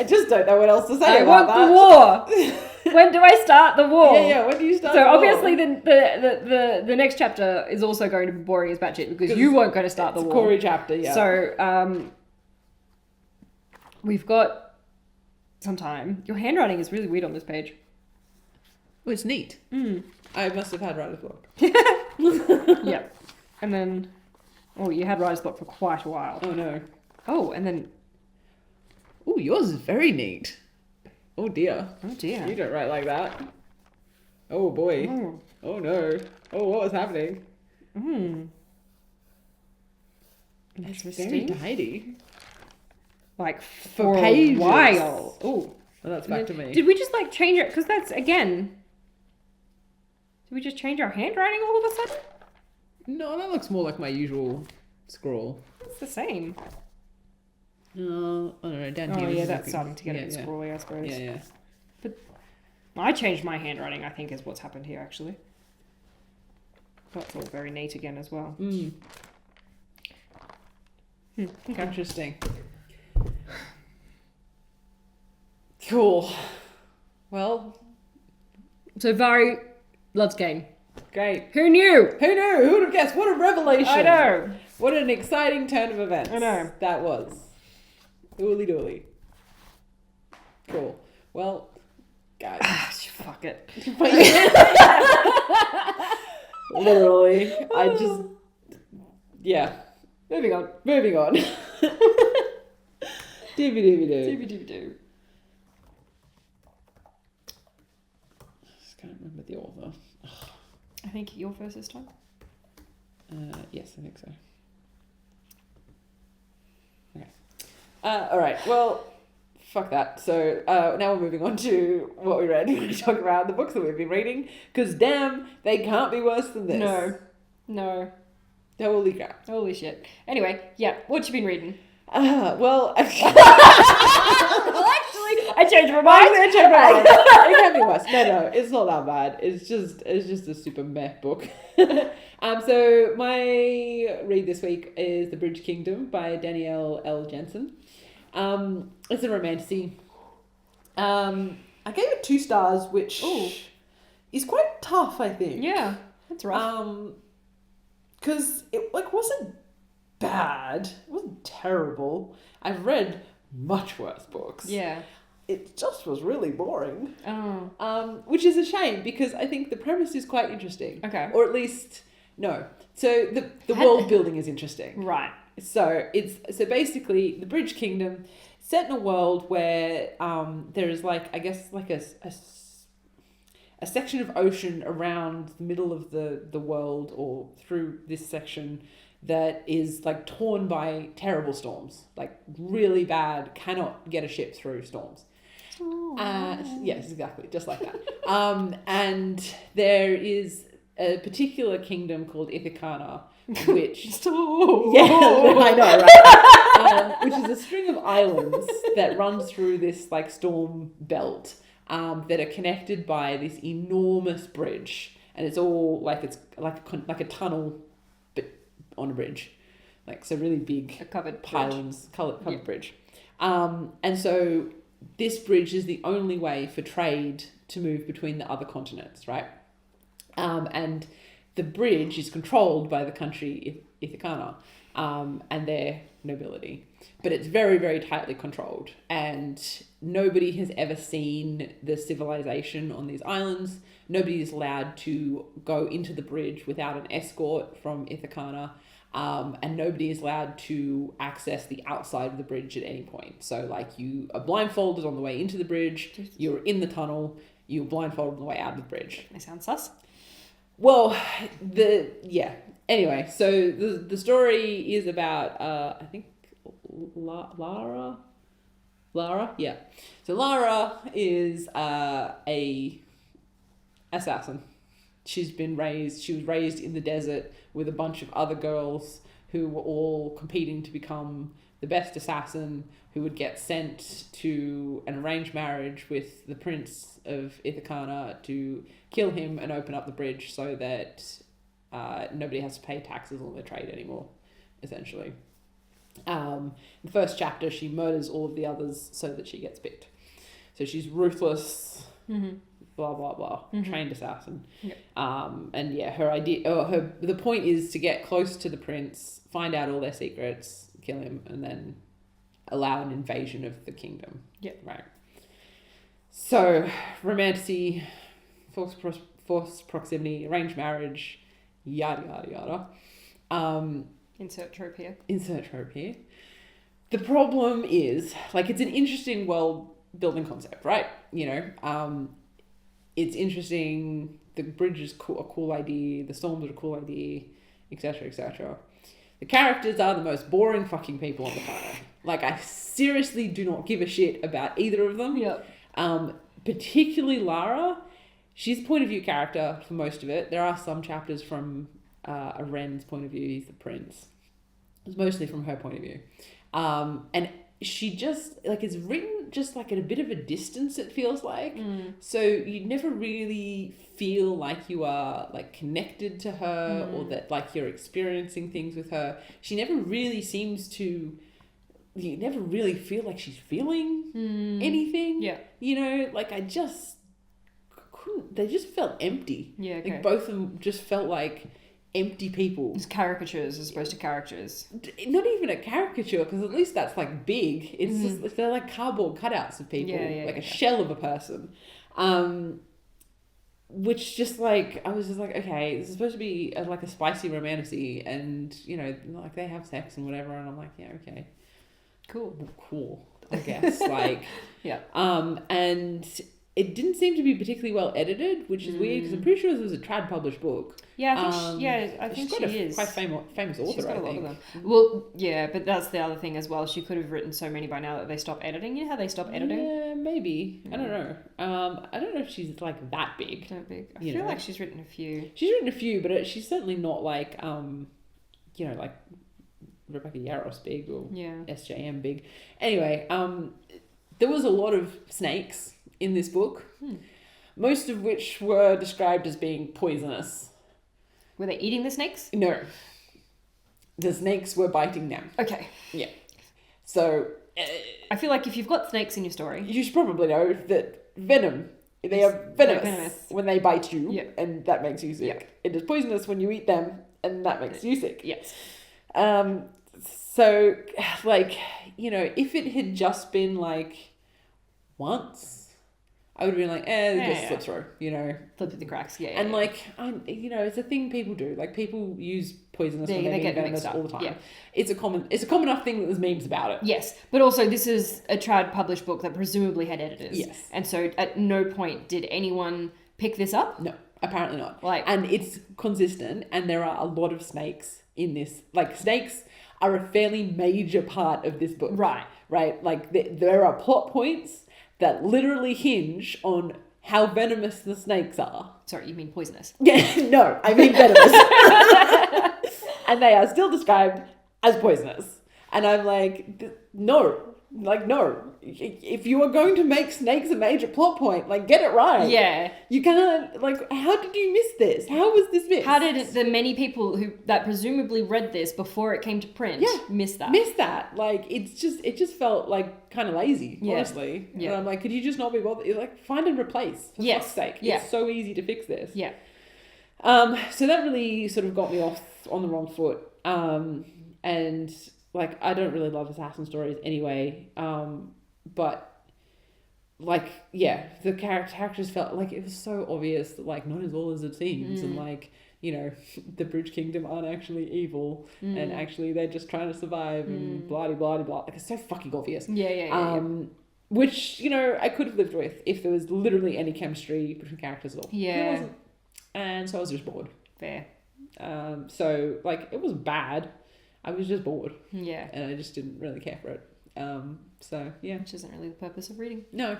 Speaker 1: just don't know what else to say about that.
Speaker 2: I want the war. When do I start the war?
Speaker 1: Yeah. When do you start
Speaker 2: So
Speaker 1: the war?
Speaker 2: obviously the next chapter is also going to be boring as batshit because you weren't going to start the war.
Speaker 1: Corey chapter, yeah.
Speaker 2: So we've got some time. Your handwriting is really weird on this page.
Speaker 1: Oh, it's neat. I must have had writer's block.
Speaker 2: Yeah. And then you had writer's block for quite a while.
Speaker 1: Oh no.
Speaker 2: Oh, and then
Speaker 1: Oh, yours is very neat. Oh dear.
Speaker 2: oh dear.
Speaker 1: You don't write like that. Oh boy.
Speaker 2: Oh.
Speaker 1: Oh no. Oh, what was happening? It's very
Speaker 2: Interesting.
Speaker 1: tidy.
Speaker 2: Like
Speaker 1: For
Speaker 2: for
Speaker 1: pages.
Speaker 2: a while. Oh.
Speaker 1: Well, that's back to me.
Speaker 2: Did we just like change it? Because that's again. Did we just change our handwriting all of a sudden?
Speaker 1: No, that looks more like my usual scroll.
Speaker 2: It's the same.
Speaker 1: No, I don't know. Down here.
Speaker 2: Oh
Speaker 1: was
Speaker 2: yeah,
Speaker 1: just
Speaker 2: that's
Speaker 1: like
Speaker 2: starting to get a bit
Speaker 1: yeah.
Speaker 2: scrolly, I suppose.
Speaker 1: Yeah.
Speaker 2: I changed my handwriting, I think, is what's happened here, actually. That's all very neat again as well.
Speaker 1: Mm.
Speaker 2: Okay.
Speaker 1: Interesting. Cool. Well,
Speaker 2: So Vari loves Kayne.
Speaker 1: great.
Speaker 2: Who knew?
Speaker 1: Who knew? Who would have guessed? What a revelation.
Speaker 2: I know.
Speaker 1: What an exciting turn of events.
Speaker 2: I know.
Speaker 1: That was. Ooly dooly. Cool. Well, guys.
Speaker 2: Fuck it.
Speaker 1: Literally. I just... Yeah.
Speaker 2: Moving on.
Speaker 1: Moving on. Doobie-doobie-doo.
Speaker 2: Do.
Speaker 1: Just can't remember the author.
Speaker 2: I think you're first this time.
Speaker 1: Yes, I think so. Okay. All right. Well, fuck that. So now we're moving on to what we read. We're going to talk about the books that we've been reading. Because damn, they can't be worse than this.
Speaker 2: No.
Speaker 1: Holy crap.
Speaker 2: Holy shit. Anyway, yeah. What you been reading?
Speaker 1: Well,
Speaker 2: Actually, I changed my mind.
Speaker 1: it can be worse. No, it's not that bad. It's just a super meh book. So my read this week is The Bridge Kingdom by Danielle L. Jensen. It's a romantasy. I gave it 2 stars, which is quite tough, I think.
Speaker 2: Yeah, that's rough.
Speaker 1: Because it wasn't bad. It wasn't terrible. I've read much worse books.
Speaker 2: Yeah.
Speaker 1: It just was really boring.
Speaker 2: Oh.
Speaker 1: Which is a shame because I think the premise is quite interesting.
Speaker 2: Okay.
Speaker 1: Or at least no. So the world building is interesting.
Speaker 2: Right.
Speaker 1: So basically the Bridge Kingdom set in a world where there is a section of ocean around the middle of the world or through this section that is like torn by terrible storms, like really bad, cannot get a ship through storms. Yes, exactly, just like that. And there is a particular kingdom called Ithacana, which I know, right? Which is a string of islands that runs through this like storm belt that are connected by this enormous bridge, and it's all like a tunnel, but on a bridge, like so really big,
Speaker 2: a covered
Speaker 1: pylons, covered bridge. And so this bridge is the only way for trade to move between the other continents, right? And the bridge is controlled by the country Ithacana and their nobility. But it's very, very tightly controlled. And nobody has ever seen the civilization on these islands. Nobody is allowed to go into the bridge without an escort from Ithacana. And nobody is allowed to access the outside of the bridge at any point. So, like, you are blindfolded on the way into the bridge, you're in the tunnel, you're blindfolded on the way out of the bridge.
Speaker 2: They sound sus.
Speaker 1: Well, Anyway, so the story is about, I think, Lara? Yeah. So Lara is a assassin. She was raised in the desert with a bunch of other girls who were all competing to become the best assassin, who would get sent to an arranged marriage with the prince of Ithacana to kill him and open up the bridge so that nobody has to pay taxes on their trade anymore, essentially. In the first chapter, she murders all of the others so that she gets picked. So she's ruthless, blah, blah, blah, trained assassin.
Speaker 2: Yep.
Speaker 1: And yeah, the point is to get close to the prince, find out all their secrets, kill him, and then allow an invasion of the kingdom.
Speaker 2: Yeah.
Speaker 1: Right. So, romantasy, forced proximity, arranged marriage, yada, yada, yada.
Speaker 2: Insert trope here.
Speaker 1: The problem is, like, it's an interesting world building concept, right? You know, it's interesting. The bridge is a cool idea. The storms are a cool idea, etc., etc. The characters are the most boring fucking people on the planet. Like, I seriously do not give a shit about either of them.
Speaker 2: Yep.
Speaker 1: Particularly Lara. She's a point of view character for most of it. There are some chapters from Aren's point of view. He's the prince. It's mostly from her point of view. And she just, like, it's written just like at a bit of a distance, it feels like. So you never really feel like you are like connected to her or that like you're experiencing things with her. She never really seems to, you never really feel like she's feeling anything.
Speaker 2: Yeah.
Speaker 1: You know, like I just couldn't, they just felt empty.
Speaker 2: Yeah, okay.
Speaker 1: Like both of them just felt like empty people.
Speaker 2: It's caricatures as opposed to characters.
Speaker 1: Not even a caricature, because at least that's like big. It's just, they're like cardboard cutouts of people, like a shell of a person. Which just like, I was just like, okay, this is supposed to be like a spicy romantasy, and you know, like they have sex and whatever, and I'm like, yeah, okay. Cool, I guess. Like,
Speaker 2: yeah.
Speaker 1: And it didn't seem to be particularly well edited, which is weird because I'm pretty sure this was a trad published book.
Speaker 2: Yeah, I think she is
Speaker 1: quite famous author.
Speaker 2: She's got
Speaker 1: I
Speaker 2: a lot
Speaker 1: think.
Speaker 2: of them. Well, yeah, but that's the other thing as well. She could have written so many by now that they stopped editing. You know how they stop editing?
Speaker 1: Yeah, maybe. I don't know. I don't know if she's like that big.
Speaker 2: That big. I feel like she's written a few.
Speaker 1: She's written a few, but she's certainly not like you know, like Rebecca Yarros big or SJM big. Anyway, there was a lot of snakes in this book, most of which were described as being poisonous.
Speaker 2: Were they eating the snakes?
Speaker 1: No. The snakes were biting them.
Speaker 2: Okay.
Speaker 1: Yeah. So...
Speaker 2: I feel like if you've got snakes in your story...
Speaker 1: You should probably know that venom, they are venomous when they bite you, and that makes you sick. Yeah. It is poisonous when you eat them, and that makes you sick.
Speaker 2: Yes.
Speaker 1: So, like, you know, if it had just been, like, once... I would have been like, just slip through, you know.
Speaker 2: Slip through the cracks,
Speaker 1: And like, you know, it's a thing people do. Like, people use poisonous when they get venomous all the time. Yeah. It's a common enough thing that there's memes about it.
Speaker 2: Yes, but also this is a trad published book that presumably had editors.
Speaker 1: Yes.
Speaker 2: And so at no point did anyone pick this up?
Speaker 1: No, apparently not.
Speaker 2: Like,
Speaker 1: and it's consistent, and there are a lot of snakes in this. Like, snakes are a fairly major part of this book.
Speaker 2: Right.
Speaker 1: Right? Like, there are plot points that literally hinge on how venomous the snakes are.
Speaker 2: Sorry, you mean poisonous?
Speaker 1: Yeah, no, I mean venomous. And they are still described as poisonous. And I'm like, no. If you are going to make snakes a major plot point, like, get it right.
Speaker 2: Yeah.
Speaker 1: You cannot, like, how did you miss this? How was this missed?
Speaker 2: How did the many people that presumably read this before it came to print miss that?
Speaker 1: Miss that. Like, it just felt like kind of lazy, honestly. Yeah. And I'm like, could you just not be bothered? Like, find and replace, for fuck's sake. Yeah. It's so easy to fix this.
Speaker 2: Yeah.
Speaker 1: So that really sort of got me off on the wrong foot. And like, I don't really love assassin stories anyway. But like, yeah, the characters felt like it was so obvious that like not as all as it seems, and like, you know, the Bridge Kingdom aren't actually evil, and actually they're just trying to survive, and blah blah blah. Like, it's so fucking obvious.
Speaker 2: Yeah.
Speaker 1: Which, you know, I could have lived with if there was literally any chemistry between characters at all.
Speaker 2: Yeah.
Speaker 1: There wasn't. And so I was just bored.
Speaker 2: Fair.
Speaker 1: So like, it wasn't bad. I was just bored.
Speaker 2: Yeah.
Speaker 1: And I just didn't really care for it. So yeah.
Speaker 2: Which isn't really the purpose of reading.
Speaker 1: No.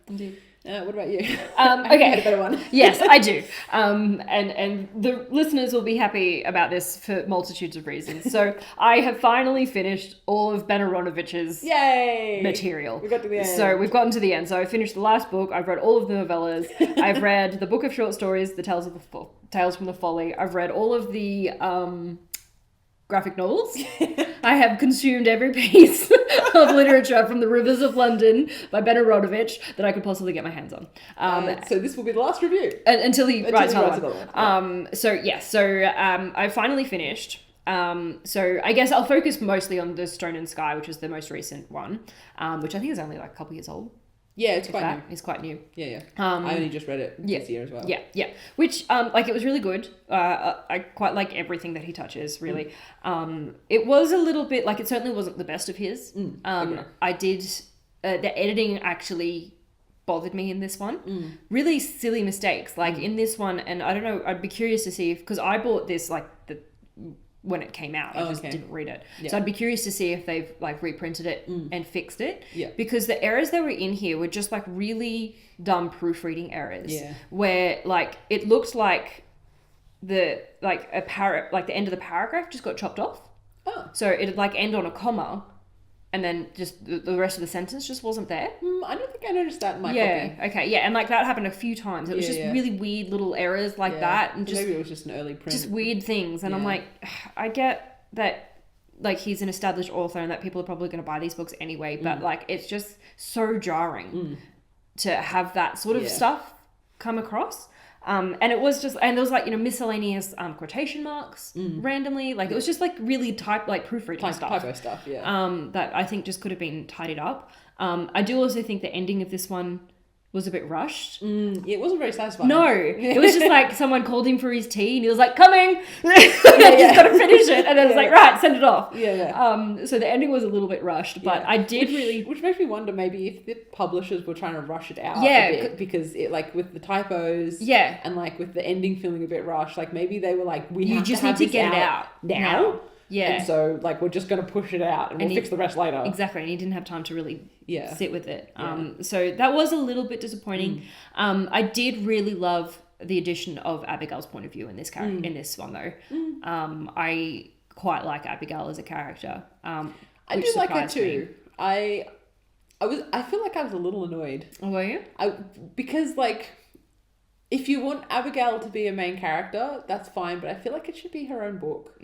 Speaker 2: Indeed.
Speaker 1: What about you?
Speaker 2: Okay.
Speaker 1: I had a better one.
Speaker 2: Yes, I do. And the listeners will be happy about this for multitudes of reasons. So I have finally finished all of Ben Aronovich's material.
Speaker 1: We got to the end.
Speaker 2: So we've gotten to the end. So I finished the last book. I've read all of the novellas. I've read the book of short stories, the Tales from the Folly. I've read all of the graphic novels. I have consumed every piece of literature from the Rivers of London by Ben Aronovich that I could possibly get my hands on.
Speaker 1: So this will be the last review.
Speaker 2: Until he writes another
Speaker 1: one.
Speaker 2: So I finally finished. So I guess I'll focus mostly on the Stone and Sky, which is the most recent one, which I think is only like a couple years old.
Speaker 1: Yeah, it's quite new.
Speaker 2: It's quite new.
Speaker 1: Yeah. I only just read it this year as well.
Speaker 2: Yeah. Which, like, it was really good. I quite like everything that he touches, really. It was a little bit, like, it certainly wasn't the best of his. I did, the editing actually bothered me in this one. Really silly mistakes. Like, in this one, and I don't know, I'd be curious to see if, because I bought this, like, when it came out. I just didn't read it. Yeah. So I'd be curious to see if they've like reprinted it and fixed it. Yeah. Because the errors that were in here were just like really dumb proofreading errors. Yeah. Where like it looked like the end of the paragraph just got chopped off. Oh. So it'd like end on a comma and then just the rest of the sentence just wasn't there.
Speaker 1: I don't think I noticed that in my copy.
Speaker 2: Okay, yeah, and like that happened a few times. It was just really weird little errors like that, and
Speaker 1: so maybe it was just an early print.
Speaker 2: Just weird things, and I'm like, I get that. Like, he's an established author and that people are probably going to buy these books anyway, but like, it's just so jarring to have that sort of stuff come across. And it was just, and there was like, miscellaneous quotation marks randomly. Like, it was just like really proofreading stuff.
Speaker 1: Typo stuff, yeah.
Speaker 2: That I think just could have been tidied up. I do also think the ending of this one was a bit rushed.
Speaker 1: It wasn't very satisfying.
Speaker 2: No, it was just like someone called him for his tea and he was like, coming! Just got to finish it. And then it's like, right, send it off. So the ending was a little bit rushed, but I did
Speaker 1: Which makes me wonder maybe if the publishers were trying to rush it out a bit, because it, like, with the typos and like with the ending feeling a bit rushed, like maybe they were like, you
Speaker 2: just need to get it out now. Yeah.
Speaker 1: And so, like, we're just going to push it out and we'll fix the rest later.
Speaker 2: Exactly. And he didn't have time to really sit with it. So that was a little bit disappointing. I did really love the addition of Abigail's point of view in this in this one, though. I quite like Abigail as a character. I
Speaker 1: do like her too. I feel like I was a little annoyed.
Speaker 2: Oh, were you?
Speaker 1: Because, like, if you want Abigail to be a main character, that's fine, but I feel like it should be her own book.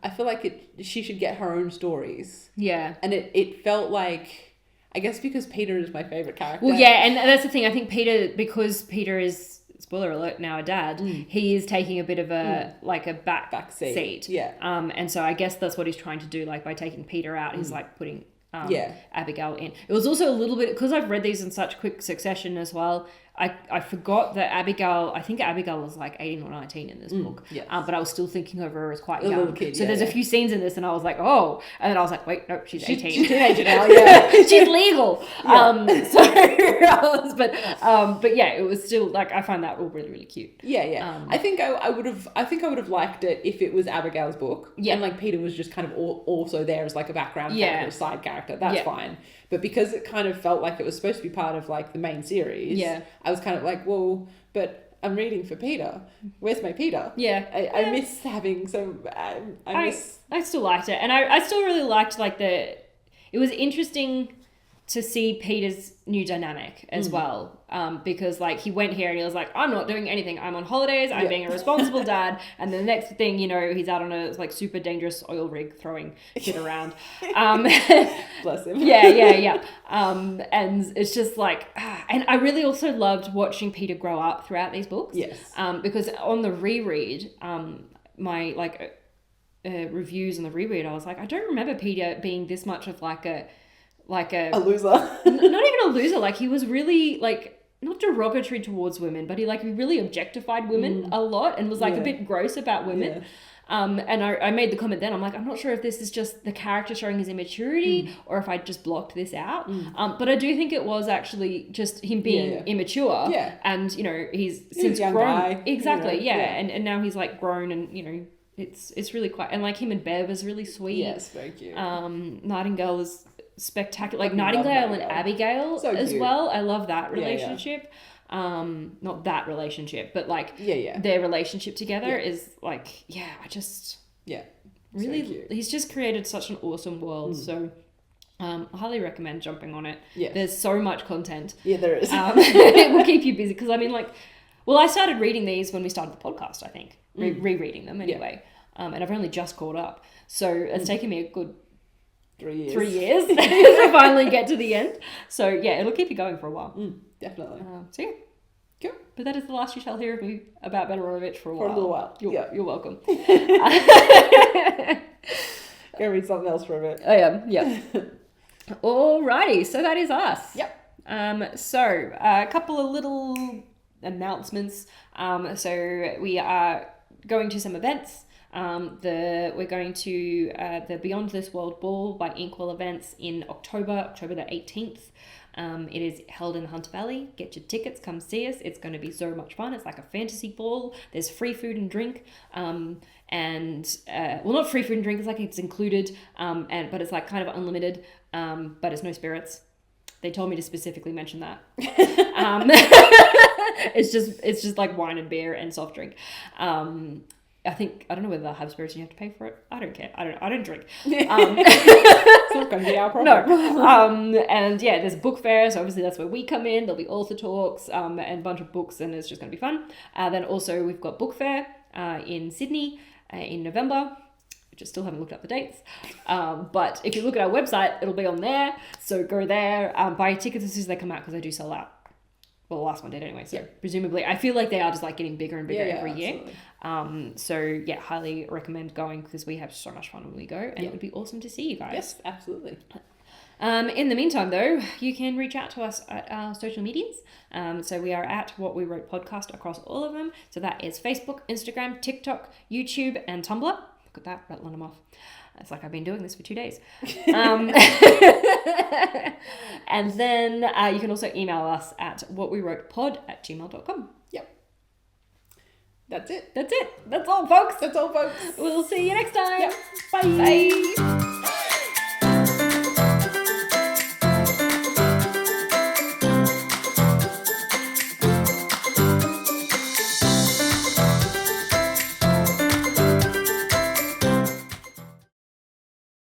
Speaker 1: I feel like she should get her own stories.
Speaker 2: Yeah.
Speaker 1: And it felt like, I guess because Peter is my favourite character.
Speaker 2: Well, yeah, and that's the thing. I think because Peter is, spoiler alert, now a dad, he is taking a bit of a, like a back seat.
Speaker 1: Yeah.
Speaker 2: And so I guess that's what he's trying to do. Like, by taking Peter out, he's like putting Abigail in. It was also a little bit, because I've read these in such quick succession as well, I forgot that Abigail, I think Abigail was like 18 or 19 in this book.
Speaker 1: Yes.
Speaker 2: But I was still thinking of her as quite young.
Speaker 1: Little kid,
Speaker 2: so there's a few scenes in this and I was like, oh. And then I was like, wait, no, she's 18.
Speaker 1: She's a teenager now, yeah.
Speaker 2: She's legal. But yeah, it was still like, I find that all really, really cute.
Speaker 1: Yeah. I think I would have liked it if it was Abigail's book. Yeah. And like Peter was just kind of also there as like a background character, a side character. That's fine. But because it kind of felt like it was supposed to be part of like the main series, I was kind of like, well, but I'm reading for Peter. Where's my Peter?
Speaker 2: Yeah.
Speaker 1: I miss having some... I
Speaker 2: still liked it. And I still really liked like it was interesting to see Peter's new dynamic as well. Because like he went here and he was like, I'm not doing anything. I'm on holidays. I'm being a responsible dad. And the next thing, he's out on a like super dangerous oil rig throwing shit around.
Speaker 1: Bless him.
Speaker 2: Yeah. And it's just like, and I really also loved watching Peter grow up throughout these books.
Speaker 1: Yes.
Speaker 2: Because on the reread, my like reviews on the reread, I was like, I don't remember Peter being this much of like a
Speaker 1: loser.
Speaker 2: Not even a loser. Like he was really like not derogatory towards women, but he really objectified women a lot and was like a bit gross about women. And I made the comment then, I'm like, I'm not sure if this is just the character showing his immaturity or if I just blocked this out. But I do think it was actually just him being immature. Yeah. And, he's since
Speaker 1: a young
Speaker 2: grown.
Speaker 1: Guy,
Speaker 2: exactly. Yeah. And now he's like grown and, it's really quite, and like him and Bev is really sweet.
Speaker 1: Yes, very cute.
Speaker 2: Nightingale is spectacular. Like Nightingale and Abigail as well. I love that relationship. Not that relationship, but like their relationship together is like, really
Speaker 1: so
Speaker 2: he's just created such an awesome world. So I highly recommend jumping on it.
Speaker 1: Yes.
Speaker 2: There's so much content.
Speaker 1: Yeah, there is.
Speaker 2: It will keep you busy because I mean like, well, I started reading these when we started the podcast, I think. Rereading them anyway. And I've only just caught up. So it's taken me a good 3 years to finally get to the end. So yeah, it'll keep you going for a while.
Speaker 1: Definitely.
Speaker 2: So yeah.
Speaker 1: Cool.
Speaker 2: But that is the last you shall hear of me about Benarovich for a while.
Speaker 1: For a little while.
Speaker 2: You're welcome.
Speaker 1: Go read something else for a bit.
Speaker 2: I am, yeah. Alrighty, so that is us.
Speaker 1: Yep.
Speaker 2: So a couple of little announcements. So we are going to some events. We're going to the Beyond This World Ball by Inkwell Events in October the 18th. It is held in the Hunter Valley. Get your tickets, come see us. It's going to be so much fun. It's like a fantasy ball. There's free food and drink. Well, not free food and drink. It's like it's included. But it's like kind of unlimited. But it's no spirits. They told me to specifically mention that. It's just like wine and beer and soft drink. I don't know whether they'll have spirits and you have to pay for it. I don't care. I don't drink.
Speaker 1: It's not going to be our problem.
Speaker 2: No. And yeah, there's a book fair, so obviously that's where we come in. There'll be author talks and a bunch of books, and it's just going to be fun. Then also we've got book fair in Sydney in November. Just still haven't looked up the dates. But if you look at our website, it'll be on there. So go there, buy tickets as soon as they come out, because they do sell out. Well, the last one did anyway. So presumably, I feel like they are just like getting bigger and bigger every year. So yeah, highly recommend going, because we have so much fun when we go, and it would be awesome to see you guys.
Speaker 1: Yes, absolutely.
Speaker 2: In the meantime, though, you can reach out to us at our social medias. So we are at What We Wrote Podcast across all of them. So that is Facebook, Instagram, TikTok, YouTube, and Tumblr. Look at that, rattling them off. It's like I've been doing this for 2 days. And then you can also email us at whatwewrotepod@gmail.com.
Speaker 1: Yep. That's it.
Speaker 2: That's it. That's all, folks.
Speaker 1: That's all, folks.
Speaker 2: We'll see you next time.
Speaker 1: Yep.
Speaker 2: Bye.
Speaker 1: Bye.